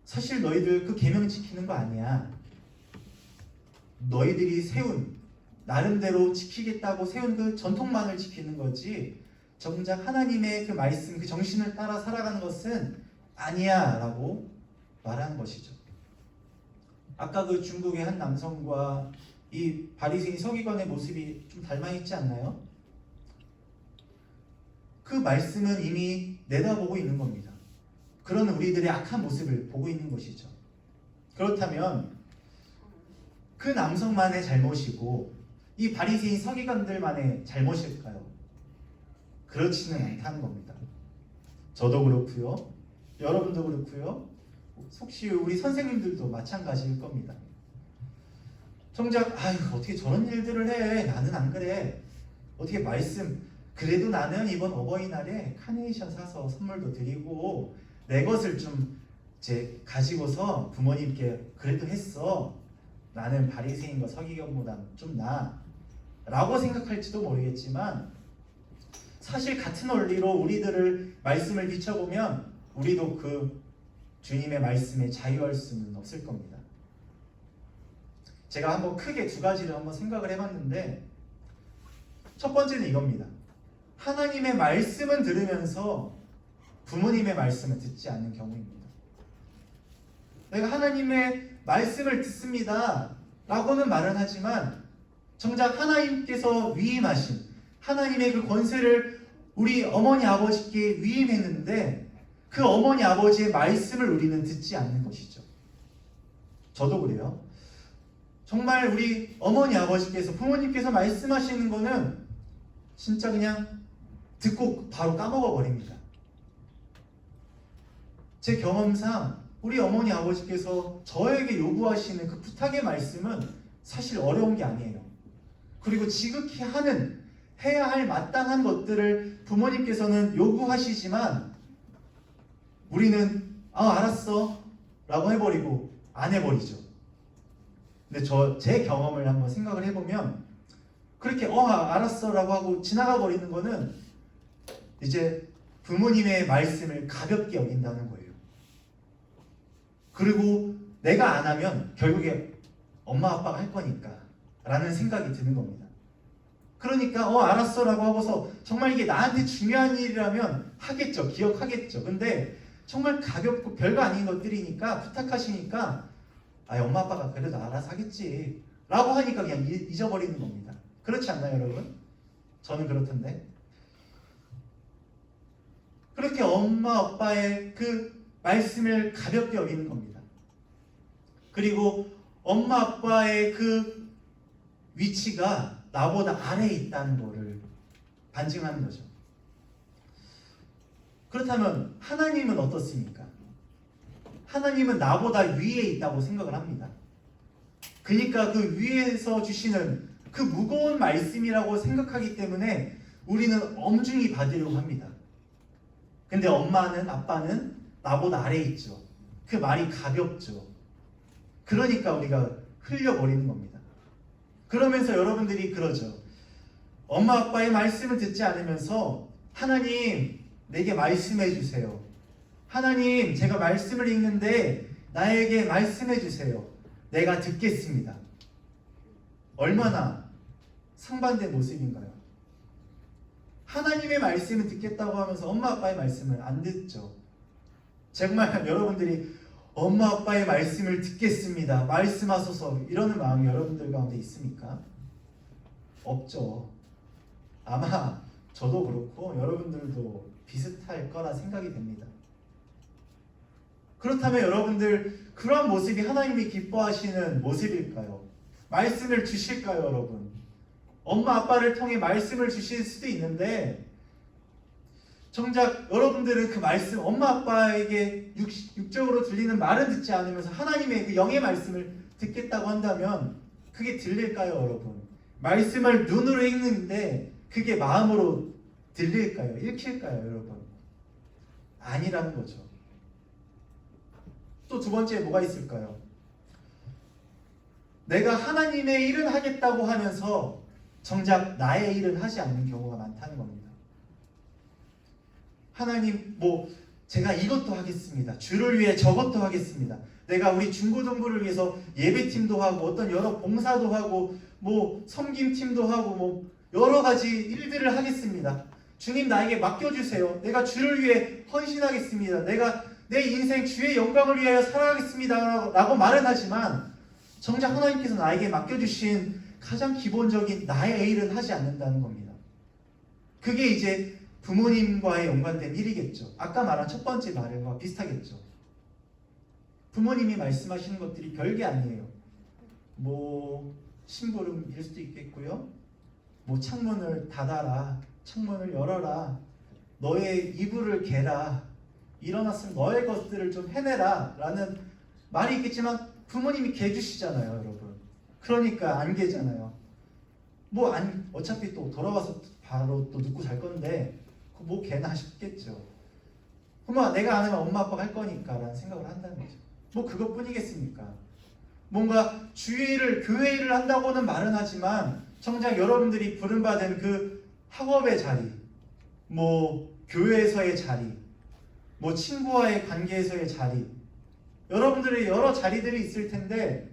사실 너희들 그 계명 지키는 거 아니야. 너희들이 세운, 나름대로 지키겠다고 세운 그 전통만을 지키는 거지 정작 하나님의 그 말씀, 그 정신을 따라 살아가는 것은 아니야 라고 말하는 것이죠. 아까 그 중국의 한 남성과 이 바리새인 서기관의 모습이 좀 닮아 있지 않나요? 그 말씀은 이미 내다보고 있는 겁니다. 그런 우리들의 악한 모습을 보고 있는 것이죠. 그렇다면 그 남성만의 잘못이고 이 바리새인 서기관들만의 잘못일까요? 그렇지는 않다는 겁니다. 저도 그렇고요. 여러분도 그렇고요. 혹시 우리 선생님들도 마찬가지일 겁니다. 정작 아유 어떻게 저런 일들을 해. 나는 안 그래. 어떻게 말씀 그래도 나는 이번 어버이날에 카네이션 사서 선물도 드리고 내 것을 좀 이제 가지고서 부모님께 그래도 했어. 나는 바리새인과 서기관보다 좀 나아 라고 생각할지도 모르겠지만 사실 같은 원리로 우리들을 말씀을 비춰보면 우리도 그 주님의 말씀에 자유할 수는 없을 겁니다. 제가 한번 크게 두 가지를 한번 생각을 해봤는데 첫 번째는 이겁니다. 하나님의 말씀은 들으면서 부모님의 말씀을 듣지 않는 경우입니다. 내가 하나님의 말씀을 듣습니다 라고는 말은 하지만 정작 하나님께서 위임하신 하나님의 그 권세를 우리 어머니 아버지께 위임했는데 그 어머니 아버지의 말씀을 우리는 듣지 않는 것이죠. 저도 그래요. 정말 우리 어머니 아버지께서 부모님께서 말씀하시는 거는 진짜 그냥 듣고 바로 까먹어 버립니다. 제 경험상 우리 어머니 아버지께서 저에게 요구하시는 그 부탁의 말씀은 사실 어려운 게 아니에요. 그리고 지극히 해야 할 마땅한 것들을 부모님께서는 요구하시지만 우리는 알았어 라고 해버리고 안 해버리죠. 근데 제 경험을 한번 생각을 해보면 그렇게 알았어 라고 하고 지나가 버리는 거는 이제 부모님의 말씀을 가볍게 여긴다는 거예요. 그리고 내가 안 하면 결국에 엄마 아빠가 할 거니까 라는 생각이 드는 겁니다. 그러니까 알았어 라고 하고서 정말 이게 나한테 중요한 일이라면 하겠죠. 기억하겠죠. 근데 정말 가볍고 별거 아닌 것들이니까 부탁하시니까 엄마 아빠가 그래도 알아서 하겠지 라고 하니까 그냥 잊어버리는 겁니다. 그렇지 않나요 여러분? 저는 그렇던데. 그렇게 엄마 아빠의 그 말씀을 가볍게 여기는 겁니다. 그리고 엄마 아빠의 그 위치가 나보다 아래에 있다는 것을 반증하는 거죠. 그렇다면 하나님은 어떻습니까? 하나님은 나보다 위에 있다고 생각을 합니다. 그러니까 그 위에서 주시는 그 무거운 말씀이라고 생각하기 때문에 우리는 엄중히 받으려고 합니다. 근데 엄마는 아빠는 나보다 아래에 있죠. 그 말이 가볍죠. 그러니까 우리가 흘려버리는 겁니다. 그러면서 여러분들이 그러죠. 엄마 아빠의 말씀을 듣지 않으면서 하나님 내게 말씀해 주세요. 하나님 제가 말씀을 읽는데 나에게 말씀해 주세요. 내가 듣겠습니다. 얼마나 상반된 모습인가요? 하나님의 말씀을 듣겠다고 하면서 엄마 아빠의 말씀을 안 듣죠. 정말 여러분들이 엄마 아빠의 말씀을 듣겠습니다. 말씀하소서 이러는 마음이 여러분들 가운데 있습니까? 없죠. 아마 저도 그렇고 여러분들도 비슷할 거라 생각이 됩니다. 그렇다면 여러분들 그러한 모습이 하나님이 기뻐하시는 모습일까요? 말씀을 주실까요 여러분? 엄마 아빠를 통해 말씀을 주실 수도 있는데 정작 여러분들은 그 말씀 엄마 아빠에게 육적으로 들리는 말은 듣지 않으면서 하나님의 그 영의 말씀을 듣겠다고 한다면 그게 들릴까요 여러분? 말씀을 눈으로 읽는데 그게 마음으로 들릴까요? 읽힐까요 여러분? 아니라는 거죠. 또 두 번째 뭐가 있을까요? 내가 하나님의 일은 하겠다고 하면서 정작 나의 일은 하지 않는 경우가 많다는 겁니다. 하나님 제가 이것도 하겠습니다. 주를 위해 저것도 하겠습니다. 내가 우리 중고등부를 위해서 예배팀도 하고 어떤 여러 봉사도 하고 섬김팀도 하고 여러 가지 일들을 하겠습니다. 주님 나에게 맡겨주세요. 내가 주를 위해 헌신하겠습니다. 내가 내 인생 주의 영광을 위하여 살아가겠습니다 라고 말은 하지만 정작 하나님께서 나에게 맡겨주신 가장 기본적인 나의 일은 하지 않는다는 겁니다. 그게 이제 부모님과의 연관된 일이겠죠. 아까 말한 첫 번째 말과 비슷하겠죠. 부모님이 말씀하시는 것들이 별게 아니에요. 뭐 심부름일 수도 있겠고요. 뭐 창문을 닫아라, 창문을 열어라, 너의 이불을 개라, 일어났으면 너의 것들을 좀 해내라 라는 말이 있겠지만 부모님이 개주시잖아요, 여러분. 그러니까 안 개잖아요. 뭐 어차피 또 돌아와서 바로 또 눕고 잘 건데 뭐 개나 싶겠죠. 그러면 내가 안 하면 엄마 아빠가 할 거니까 라는 생각을 한다는 거죠. 뭐 그것뿐이겠습니까? 뭔가 주일을 교회 일을 한다고는 말은 하지만 정작 여러분들이 부름받은 그 학업의 자리, 뭐 교회에서의 자리, 뭐 친구와의 관계에서의 자리, 여러분들의 여러 자리들이 있을 텐데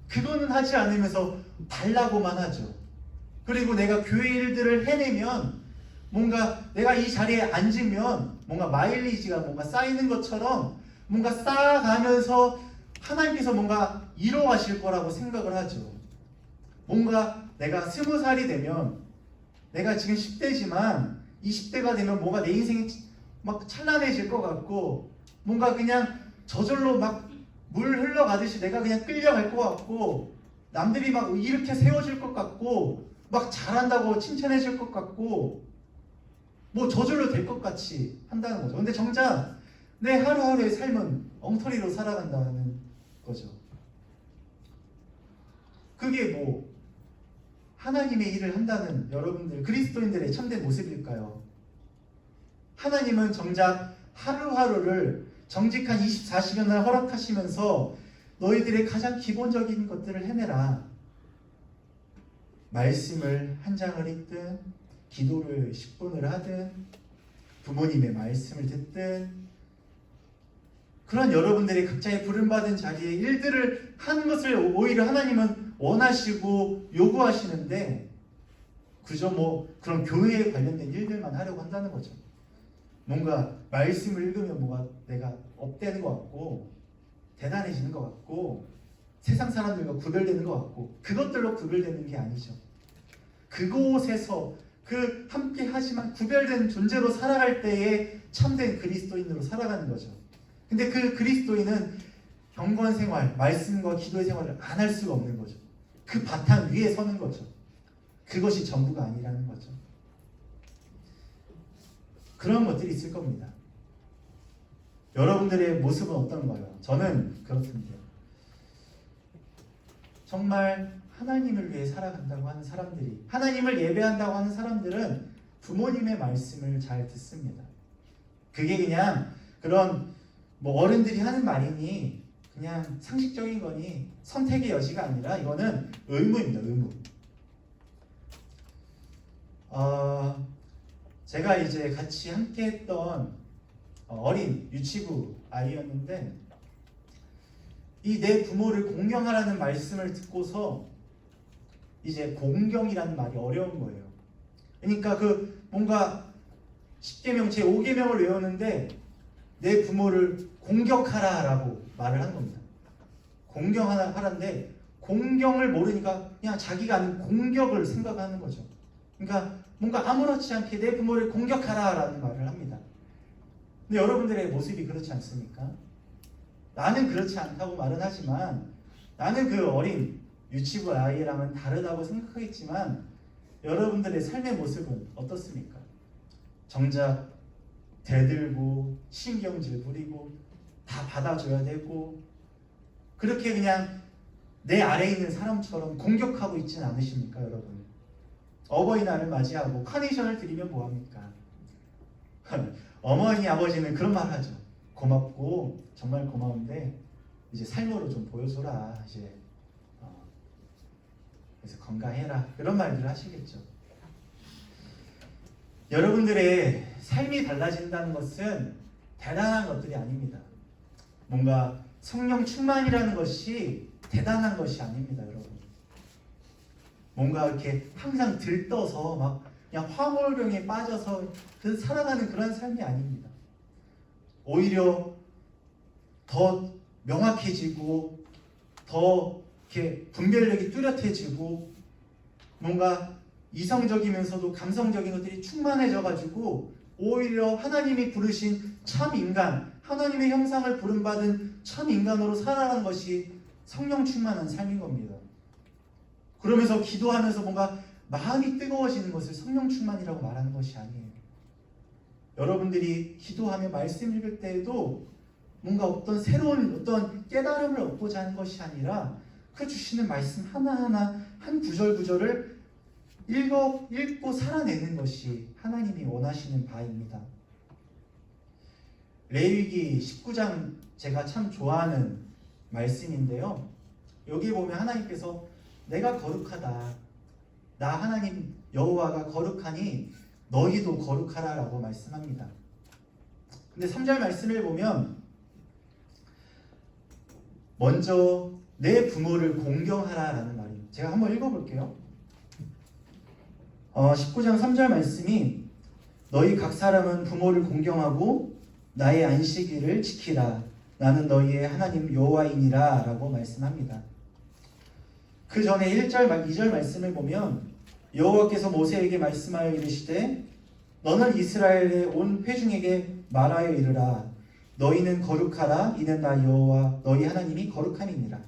그거는 하지 않으면서 달라고만 하죠. 그리고 내가 교회 일들을 해내면 뭔가 내가 이 자리에 앉으면 뭔가 마일리지가 뭔가 쌓이는 것처럼 뭔가 쌓아가면서 하나님께서 뭔가 이루어가실 거라고 생각을 하죠. 뭔가 내가 20살이 되면 내가 지금 10대지만 20대가 되면 뭔가 내 인생이 막 찬란해질 것 같고 뭔가 그냥 저절로 막 물 흘러가듯이 내가 그냥 끌려갈 것 같고 남들이 막 이렇게 세워질 것 같고 막 잘한다고 칭찬해줄 것 같고 뭐 저절로 될 것 같이 한다는 거죠. 근데 정작 내 하루하루의 삶은 엉터리로 살아간다는 거죠. 그게 뭐 하나님의 일을 한다는 여러분들 그리스도인들의 참된 모습일까요? 하나님은 정작 하루하루를 정직한 24시간을 허락하시면서 너희들의 가장 기본적인 것들을 해내라. 말씀을 한 장을 읽든 기도를 10분을 하든 부모님의 말씀을 듣든 그런 여러분들이 각자의 부름받은 자리에 일들을 하는 것을 오히려 하나님은 원하시고 요구하시는데 그저 뭐 그런 교회에 관련된 일들만 하려고 한다는 거죠. 뭔가 말씀을 읽으면 뭐가 내가 업되는 것 같고 대단해지는 것 같고 세상 사람들과 구별되는 것 같고 그것들로 구별되는 게 아니죠. 그곳에서 그 함께 하지만 구별된 존재로 살아갈 때에 참된 그리스도인으로 살아가는 거죠. 근데 그 그리스도인은 경건 생활, 말씀과 기도의 생활을 안 할 수가 없는 거죠. 그 바탕 위에 서는 거죠. 그것이 전부가 아니라는 거죠. 그런 것들이 있을 겁니다. 여러분들의 모습은 어떤가요? 저는 그렇던데요. 정말 하나님을 위해 살아간다고 하는 사람들이, 하나님을 예배한다고 하는 사람들은 부모님의 말씀을 잘 듣습니다. 그게 그냥 그런 뭐 어른들이 하는 말이니 그냥 상식적인 거니 선택의 여지가 아니라 이거는 의무입니다. 의무. 제가 이제 같이 함께 했던 어린 유치부 아이였는데 이 내 부모를 공경하라는 말씀을 듣고서 이제 공경이라는 말이 어려운 거예요. 그러니까 그 뭔가 10계명 제 5계명을 외우는데 내 부모를 공격하라라고 말을 한 겁니다. 공경하라는데 공경을 모르니까 그냥 자기가 아닌 공격을 생각하는 거죠. 그러니까 뭔가 아무렇지 않게 내 부모를 공격하라라는 말을 합니다. 근데 여러분들의 모습이 그렇지 않습니까? 나는 그렇지 않다고 말은 하지만 나는 그 어린 유치부 아이랑은 다르다고 생각하겠지만 여러분들의 삶의 모습은 어떻습니까? 정작 대들고 신경질 부리고 다 받아줘야 되고 그렇게 그냥 내 아래에 있는 사람처럼 공격하고 있지는 않으십니까, 여러분? 어버이날을 맞이하고 카네이션을 드리면 뭐합니까? 어머니 아버지는 그런 말 하죠. 고맙고 정말 고마운데 이제 삶으로 좀 보여줘라. 이제 그래서 건강해라. 이런 말들을 하시겠죠. 여러분들의 삶이 달라진다는 것은 대단한 것들이 아닙니다. 뭔가 성령 충만이라는 것이 대단한 것이 아닙니다, 여러분. 뭔가 이렇게 항상 들떠서 막 그냥 화물병에 빠져서 그 살아가는 그런 삶이 아닙니다. 오히려 더 명확해지고 더 이렇게 분별력이 뚜렷해지고 뭔가 이성적이면서도 감성적인 것들이 충만해져 가지고 오히려 하나님이 부르신 참 인간, 하나님의 형상을 부름받은 참 인간으로 살아가는 것이 성령 충만한 삶인 겁니다. 그러면서 기도하면서 뭔가 마음이 뜨거워지는 것을 성령 충만이라고 말하는 것이 아니에요. 여러분들이 기도하며 말씀 읽을 때에도 뭔가 어떤 새로운 어떤 깨달음을 얻고자 하는 것이 아니라 그 주시는 말씀 하나하나 한 구절 구절을 읽고 살아내는 것이 하나님이 원하시는 바입니다. 레위기 19장 제가 참 좋아하는 말씀인데요. 여기 보면 하나님께서 내가 거룩하다. 나 하나님 여호와가 거룩하니 너희도 거룩하라 라고 말씀합니다. 근데 3절 말씀을 보면 먼저 내 부모를 공경하라 라는 말이에요. 제가 한번 읽어볼게요. 19장 3절 말씀이 너희 각 사람은 부모를 공경하고 나의 안식일을 지키라. 나는 너희의 하나님 여호와이니라 라고 말씀합니다. 그 전에 1절, 2절 말씀을 보면 여호와께서 모세에게 말씀하여 이르시되 너는 이스라엘의 온 회중에게 말하여 이르라. 너희는 거룩하라. 이는 나 여호와 너희 하나님이 거룩함이니라.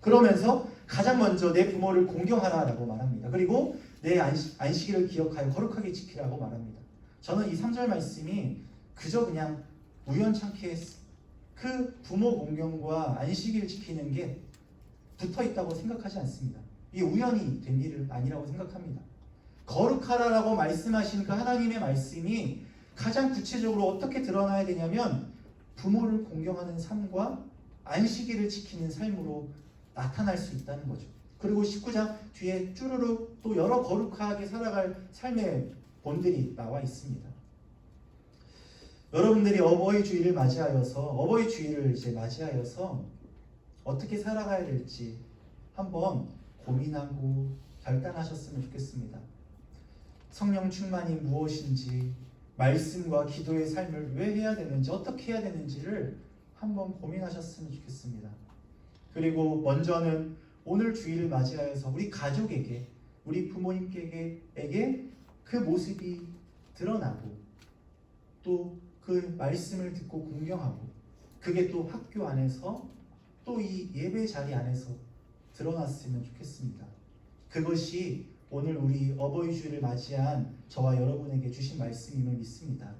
그러면서 가장 먼저 내 부모를 공경하라 라고 말합니다. 그리고 내 안식일을 기억하여 거룩하게 지키라고 말합니다. 저는 이 3절 말씀이 그저 그냥 우연찮게 그 부모 공경과 안식일 지키는 게 붙어 있다고 생각하지 않습니다. 이게 우연히 된 일은 아니라고 생각합니다. 거룩하라라고 말씀하신 그 하나님의 말씀이 가장 구체적으로 어떻게 드러나야 되냐면 부모를 공경하는 삶과 안식일을 지키는 삶으로 나타날 수 있다는 거죠. 그리고 19장 뒤에 쭈루룩 또 여러 거룩하게 살아갈 삶의 본들이 나와 있습니다. 여러분들이 어버이 주일을 맞이하여서 어떻게 살아가야 될지 한번 고민하고 결단하셨으면 좋겠습니다. 성령 충만이 무엇인지, 말씀과 기도의 삶을 왜 해야 되는지, 어떻게 해야 되는지를 한번 고민하셨으면 좋겠습니다. 그리고 먼저는 오늘 주일을 맞이하여서 우리 가족에게, 우리 부모님에게 그 모습이 드러나고 또 그 말씀을 듣고 공경하고 그게 또 학교 안에서 또 이 예배 자리 안에서 드러났으면 좋겠습니다. 그것이 오늘 우리 어버이 주일을 맞이한 저와 여러분에게 주신 말씀임을 믿습니다.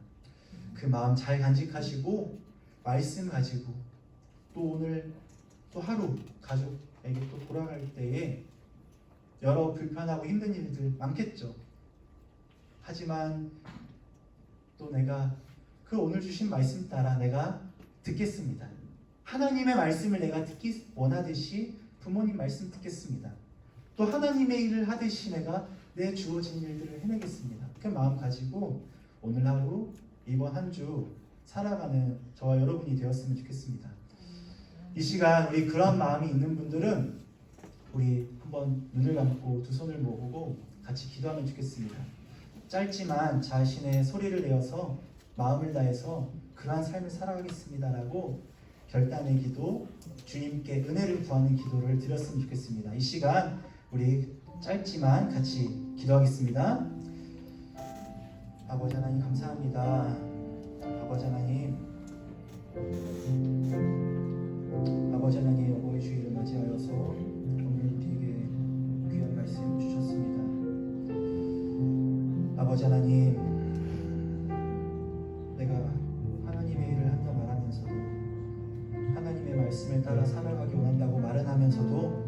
그 마음 잘 간직하시고 말씀 가지고 또 오늘 또 하루 가족에게 또 돌아갈 때에 여러 불편하고 힘든 일들 많겠죠. 하지만 또 내가 그 오늘 주신 말씀 따라 내가 듣겠습니다. 하나님의 말씀을 내가 듣기 원하듯이 부모님 말씀 듣겠습니다. 또 하나님의 일을 하듯이 내가 내 주어진 일들을 해내겠습니다. 그 마음 가지고 오늘 하루 이번 한 주 살아가는 저와 여러분이 되었으면 좋겠습니다. 이 시간 우리 그런 마음이 있는 분들은 우리 한번 눈을 감고 두 손을 모으고 같이 기도하면 좋겠습니다. 짧지만 자신의 소리를 내어서 마음을 다해서 그러한 삶을 살아가겠습니다라고 결단의 기도, 주님께 은혜를 구하는 기도를 드렸으면 좋겠습니다. 이 시간 우리 짧지만 같이 기도하겠습니다. 아버지 하나님 감사합니다. 아버지 하나님, 아버지 하나님 어버이 주일을 맞이하여서 오늘 우리에게 귀한 말씀 주셨습니다. 아버지 하나님, 내가 하나님의 일을 한다 말하면서도 하나님의 말씀을 따라 살아가기 원한다고 말은 하면서도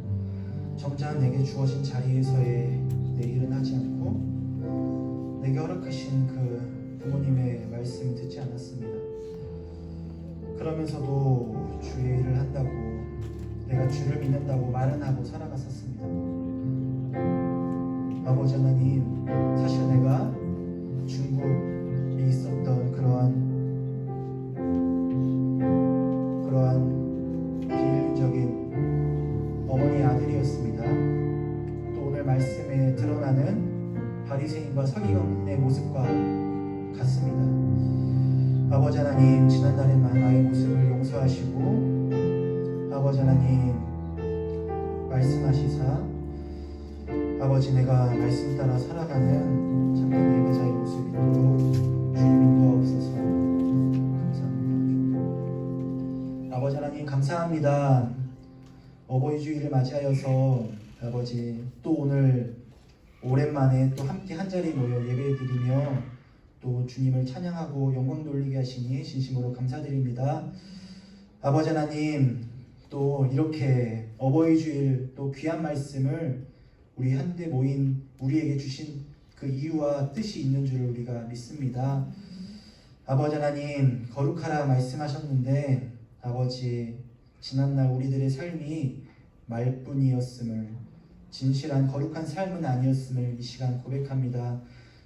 정작 내게 주어진 자리에서의 내 일은 하지 않고 내게 허락하신 그 부모님의 말씀 듣지 않았습니다. 그러면서도 주의 일을 한다고 내가 주를 믿는다고 말은 하고 살아갔었습니다. 아버지 하나님, 사실 내가 중국에 있었던 그러한 비인륜적인 어머니의 아들이었습니다. 또 오늘 말씀에 드러나는 바리새인과 서기관의 모습과 같습니다. 아버지 하나님, 지난날의 나의 모습을 용서하시고 아버지 하나님 말씀하시사 아버지, 내가 말씀 따라 살아가는 참된 예배자의 모습이 있도록 주님 인도하옵소서. 감사합니다. 아버지 하나님 감사합니다. 어버이 주일을 맞이하여서 아버지 또 오늘 오랜만에 또 함께 한자리에 모여 예배드리며 또 주님을 찬양하고 영광 돌리게 하시니 진심으로 감사드립니다. 아버지 하나님, 또 이렇게 어버이 주일 또 귀한 말씀을 우리 한데 모인 우리에게 주신 그 이유와 뜻이 있는 줄을 우리가 믿습니다. 아버지 하나님, 거룩하라 말씀하셨는데 아버지, 지난날 우리들의 삶이 말뿐이었음을, 진실한 거룩한 삶은 아니었음을 이 시간 고백합니다.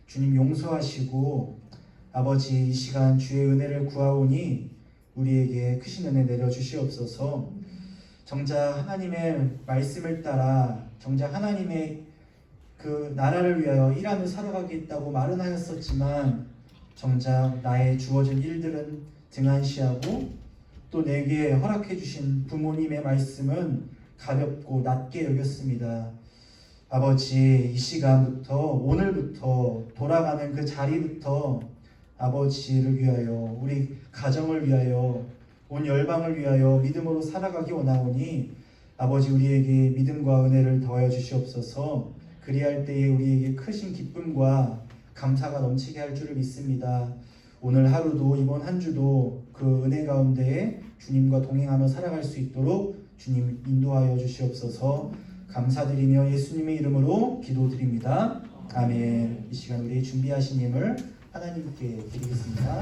주님 용서하시고 아버지, 이 시간 주의 은혜를 구하오니 우리에게 크신 은혜 내려주시옵소서. 정작 하나님의 말씀을 따라 정작 하나님의 그 나라를 위하여 일하며 살아가겠다고 말은 하였었지만 정작 나의 주어진 일들은 등한시하고 또 내게 허락해 주신 부모님의 말씀은 가볍고 낮게 여겼습니다. 아버지, 이 시간부터 오늘부터 돌아가는 그 자리부터 아버지를 위하여, 우리 가정을 위하여, 온 열방을 위하여 믿음으로 살아가기 원하오니 아버지, 우리에게 믿음과 은혜를 더하여 주시옵소서. 그리할 때에 우리에게 크신 기쁨과 감사가 넘치게 할 줄을 믿습니다. 오늘 하루도 이번 한 주도 그 은혜 가운데에 주님과 동행하며 살아갈 수 있도록 주님 인도하여 주시옵소서. 감사드리며 예수님의 이름으로 기도드립니다. 아멘. 이 시간 우리 준비하신 힘을 하나님께 드리겠습니다.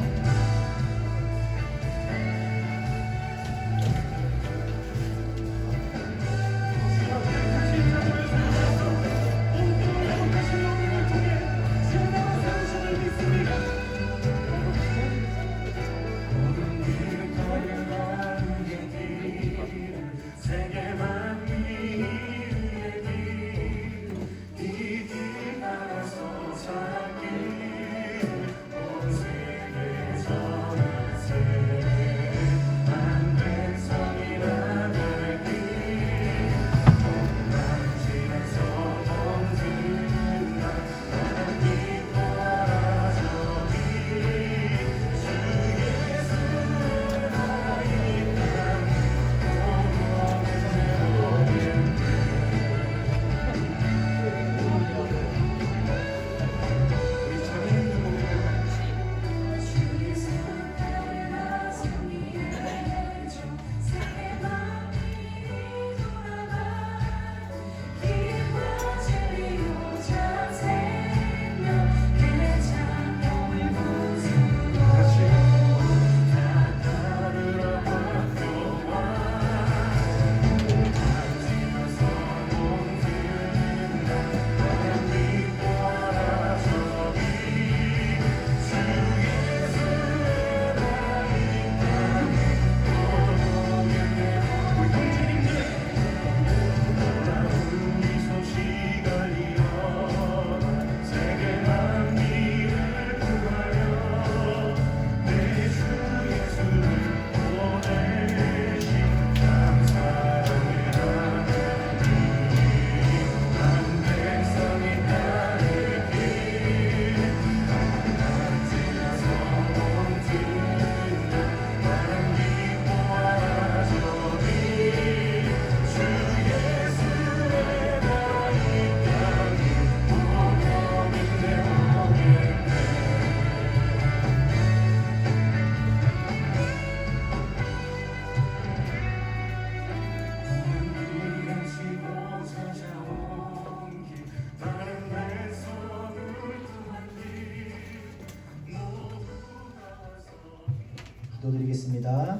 기도드리겠습니다.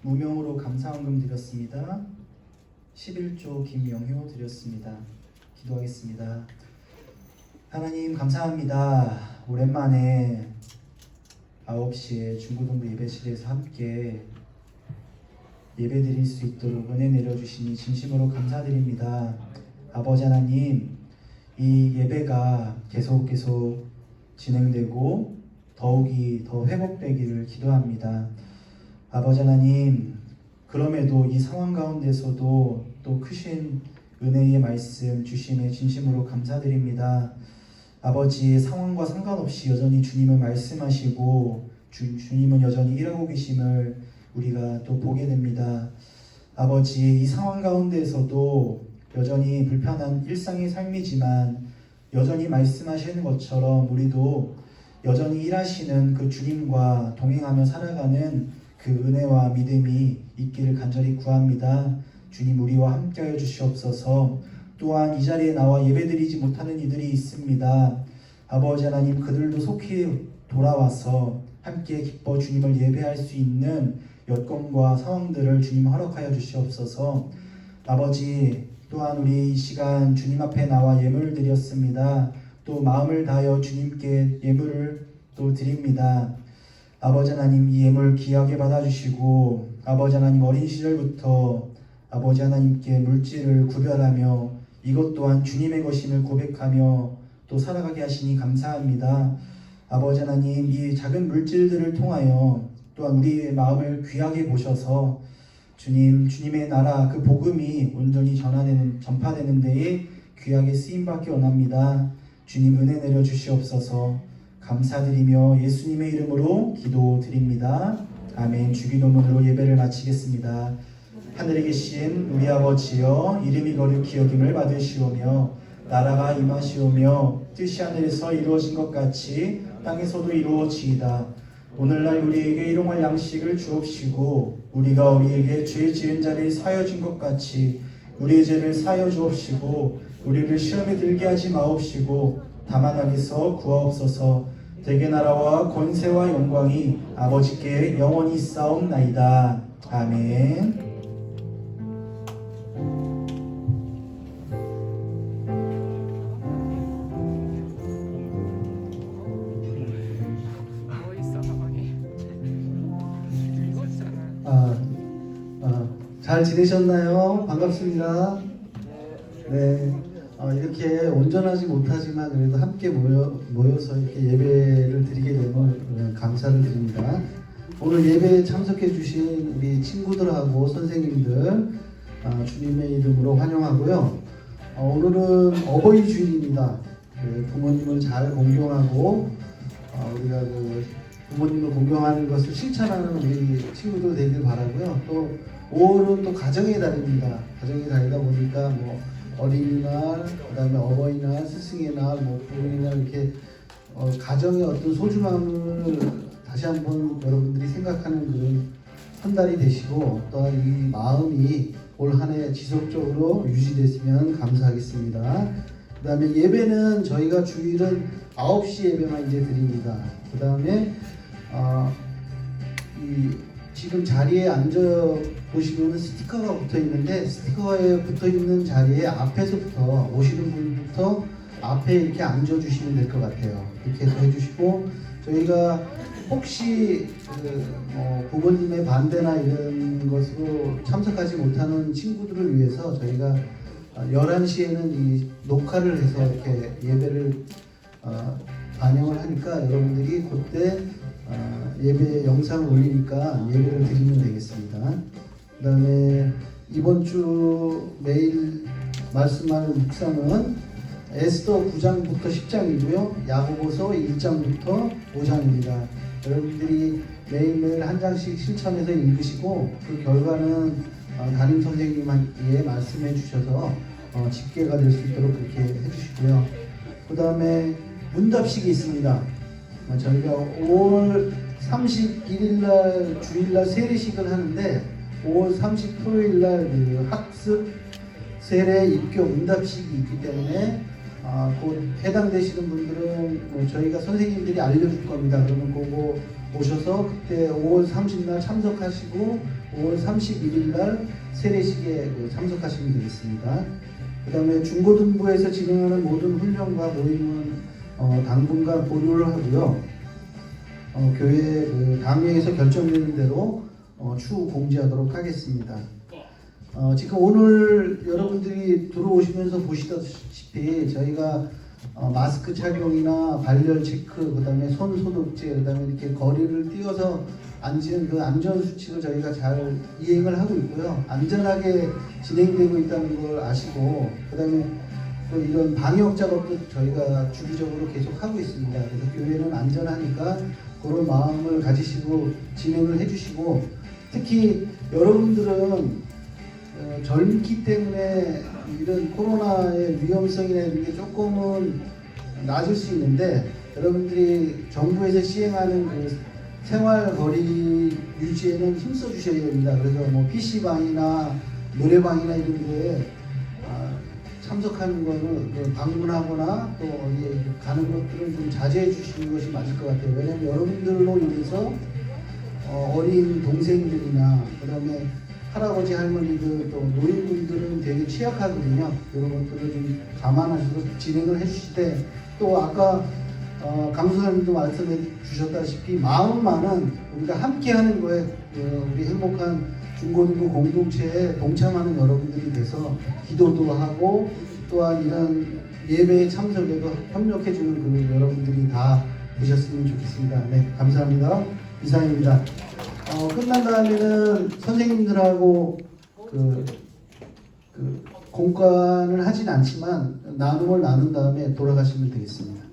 무명으로 감사헌금 드렸습니다. 11조 김영효 드렸습니다. 기도하겠습니다. 하나님 감사합니다. 오랜만에 9시에 중고동부 예배실에서 함께 예배드릴 수 있도록 은혜 내려주시니 진심으로 감사드립니다. 아버지 하나님, 이 예배가 계속 진행되고 더욱이 더 회복되기를 기도합니다. 아버지 하나님, 그럼에도 이 상황 가운데서도 또 크신 은혜의 말씀 주심에 진심으로 감사드립니다. 아버지, 상황과 상관없이 여전히 주님은 말씀하시고 주님은 여전히 일하고 계심을 우리가 또 보게 됩니다. 아버지, 이 상황 가운데에서도 여전히 불편한 일상의 삶이지만 여전히 말씀하시는 것처럼 우리도 여전히 일하시는 그 주님과 동행하며 살아가는 그 은혜와 믿음이 있기를 간절히 구합니다. 주님, 우리와 함께하여 주시옵소서. 또한 이 자리에 나와 예배드리지 못하는 이들이 있습니다. 아버지 하나님, 그들도 속히 돌아와서 함께 기뻐 주님을 예배할 수 있는 여건과 상황들을 주님 허락하여 주시옵소서. 아버지, 또한 우리 이 시간 주님 앞에 나와 예물을 드렸습니다. 또 마음을 다하여 주님께 예물을 또 드립니다. 아버지 하나님, 이 예물 귀하게 받아주시고 아버지 하나님, 어린 시절부터 아버지 하나님께 물질을 구별하며 이것 또한 주님의 것임을 고백하며 또 살아가게 하시니 감사합니다. 아버지 하나님, 이 작은 물질들을 통하여 또한 우리의 마음을 귀하게 보셔서 주님의 나라 그 복음이 온전히 전파되는 데에 귀하게 쓰임받기 원합니다. 주님, 은혜 내려 주시옵소서. 감사드리며 예수님의 이름으로 기도드립니다. 아멘. 주기도문으로 예배를 마치겠습니다. 하늘에 계신 우리 아버지여, 이름이 거룩히 여김을 받으시오며 나라가 임하시오며 뜻이 하늘에서 이루어진 것 같이 땅에서도 이루어지이다. 오늘날 우리에게 일용할 양식을 주옵시고 우리가 우리에게 죄 지은 자를 사하여 준 것 같이 우리의 죄를 사하여 주옵시고 우리를 시험에 들게 하지 마옵시고 다만 악에서 구하옵소서. 대개 나라와 권세와 영광이 아버지께 영원히 있사옵나이다. 아멘. 잘 지내셨나요? 반갑습니다. 네, 이렇게 온전하지 못하지만 그래도 함께 모여서 이렇게 예배를 드리게 되면 감사를 드립니다. 오늘 예배에 참석해 주신 우리 친구들하고 선생님들 주님의 이름으로 환영하고요. 오늘은 어버이 주일입니다. 부모님을 잘 공경하고 우리가 부모님을 공경하는 것을 실천하는 우리 친구들 되길 바라고요. 또 5월은 또 가정의 달입니다. 가정의 달이다 보니까 뭐 어린이날, 그다음에 어버이날, 스승의 날, 뭐 부모님날 이렇게 가정의 어떤 소중함을 다시 한번 여러분들이 생각하는 그런 한 달이 되시고 또한 이 마음이 올 한 해 지속적으로 유지됐으면 감사하겠습니다. 그다음에 예배는 저희가 주일은 9시 예배만 이제 드립니다. 그다음에 지금 자리에 앉아 보시면 스티커가 붙어 있는데 스티커에 붙어 있는 자리에 앞에서부터 오시는 분부터 앞에 이렇게 앉아 주시면 될 것 같아요. 이렇게 해서 해주시고 저희가 혹시 부모님의 반대나 이런 것으로 참석하지 못하는 친구들을 위해서 저희가 11시에는 이 녹화를 해서 이렇게 예배를 반영을 하니까 여러분들이 그때 예배 영상을 올리니까 예배를 드리면 되겠습니다. 그 다음에 이번 주 매일 말씀하는 묵상은 에스더 9장부터 10장이고요. 야고보서 1장부터 5장입니다. 여러분들이 매일매일 한 장씩 실천해서 읽으시고 그 결과는 담임 선생님께 말씀해 주셔서 집계가 될 수 있도록 그렇게 해주시고요. 그 다음에 문답식이 있습니다. 저희가 5월 31일날 주일날 세례식을 하는데 5월 30 토요일날 그 학습 세례 입교 문답식이 있기 때문에 곧 해당되시는 분들은 저희가 선생님들이 알려줄 겁니다. 그러면 그거 오셔서 그때 5월 30날 참석하시고 5월 31일날 세례식에 참석하시면 되겠습니다. 그 다음에 중고등부에서 진행하는 모든 훈련과 모임은 당분간 보류를 하고요. 교회 당회에서 결정되는 대로 추후 공지하도록 하겠습니다. 지금 오늘 여러분들이 들어오시면서 보시다시피 저희가 마스크 착용이나 발열 체크, 그 다음에 손 소독제, 그 다음에 이렇게 거리를 띄어서 그 안전 수칙을 저희가 잘 이행을 하고 있고요. 안전하게 진행되고 있다는 걸 아시고, 그다음에 또 이런 방역 작업도 저희가 주기적으로 계속 하고 있습니다. 그래서 교회는 안전하니까 그런 마음을 가지시고 진행을 해주시고, 특히 여러분들은 젊기 때문에 이런 코로나의 위험성이나 이런 게 조금은 낮을 수 있는데, 여러분들이 정부에서 시행하는 그 생활거리 유지에는 힘써 주셔야 됩니다. 그래서 뭐 PC방이나 노래방이나 이런 데에 참석하는 거는 방문하거나 또 어디에 가는 것들은 좀 자제해 주시는 것이 맞을 것 같아요. 왜냐하면 여러분들로 인해서 어린 동생들이나 그다음에 할아버지 할머니들 또 노인분들은 되게 취약하거든요. 이런 것들을 좀 감안하셔서 진행을 해주실 때, 또 아까 강수사님도 말씀해 주셨다시피 마음만은 우리가 함께하는 거에 우리 행복한 중고등부 공동체에 동참하는 여러분들이 돼서 기도도 하고, 또한 이런 예배에 참석에도 협력해 주는 그 여러분들이 다 되셨으면 좋겠습니다. 네, 감사합니다. 이상입니다. 끝난 다음에는 선생님들하고 그 공관을 하진 않지만 나눔을 나눈 다음에 돌아가시면 되겠습니다.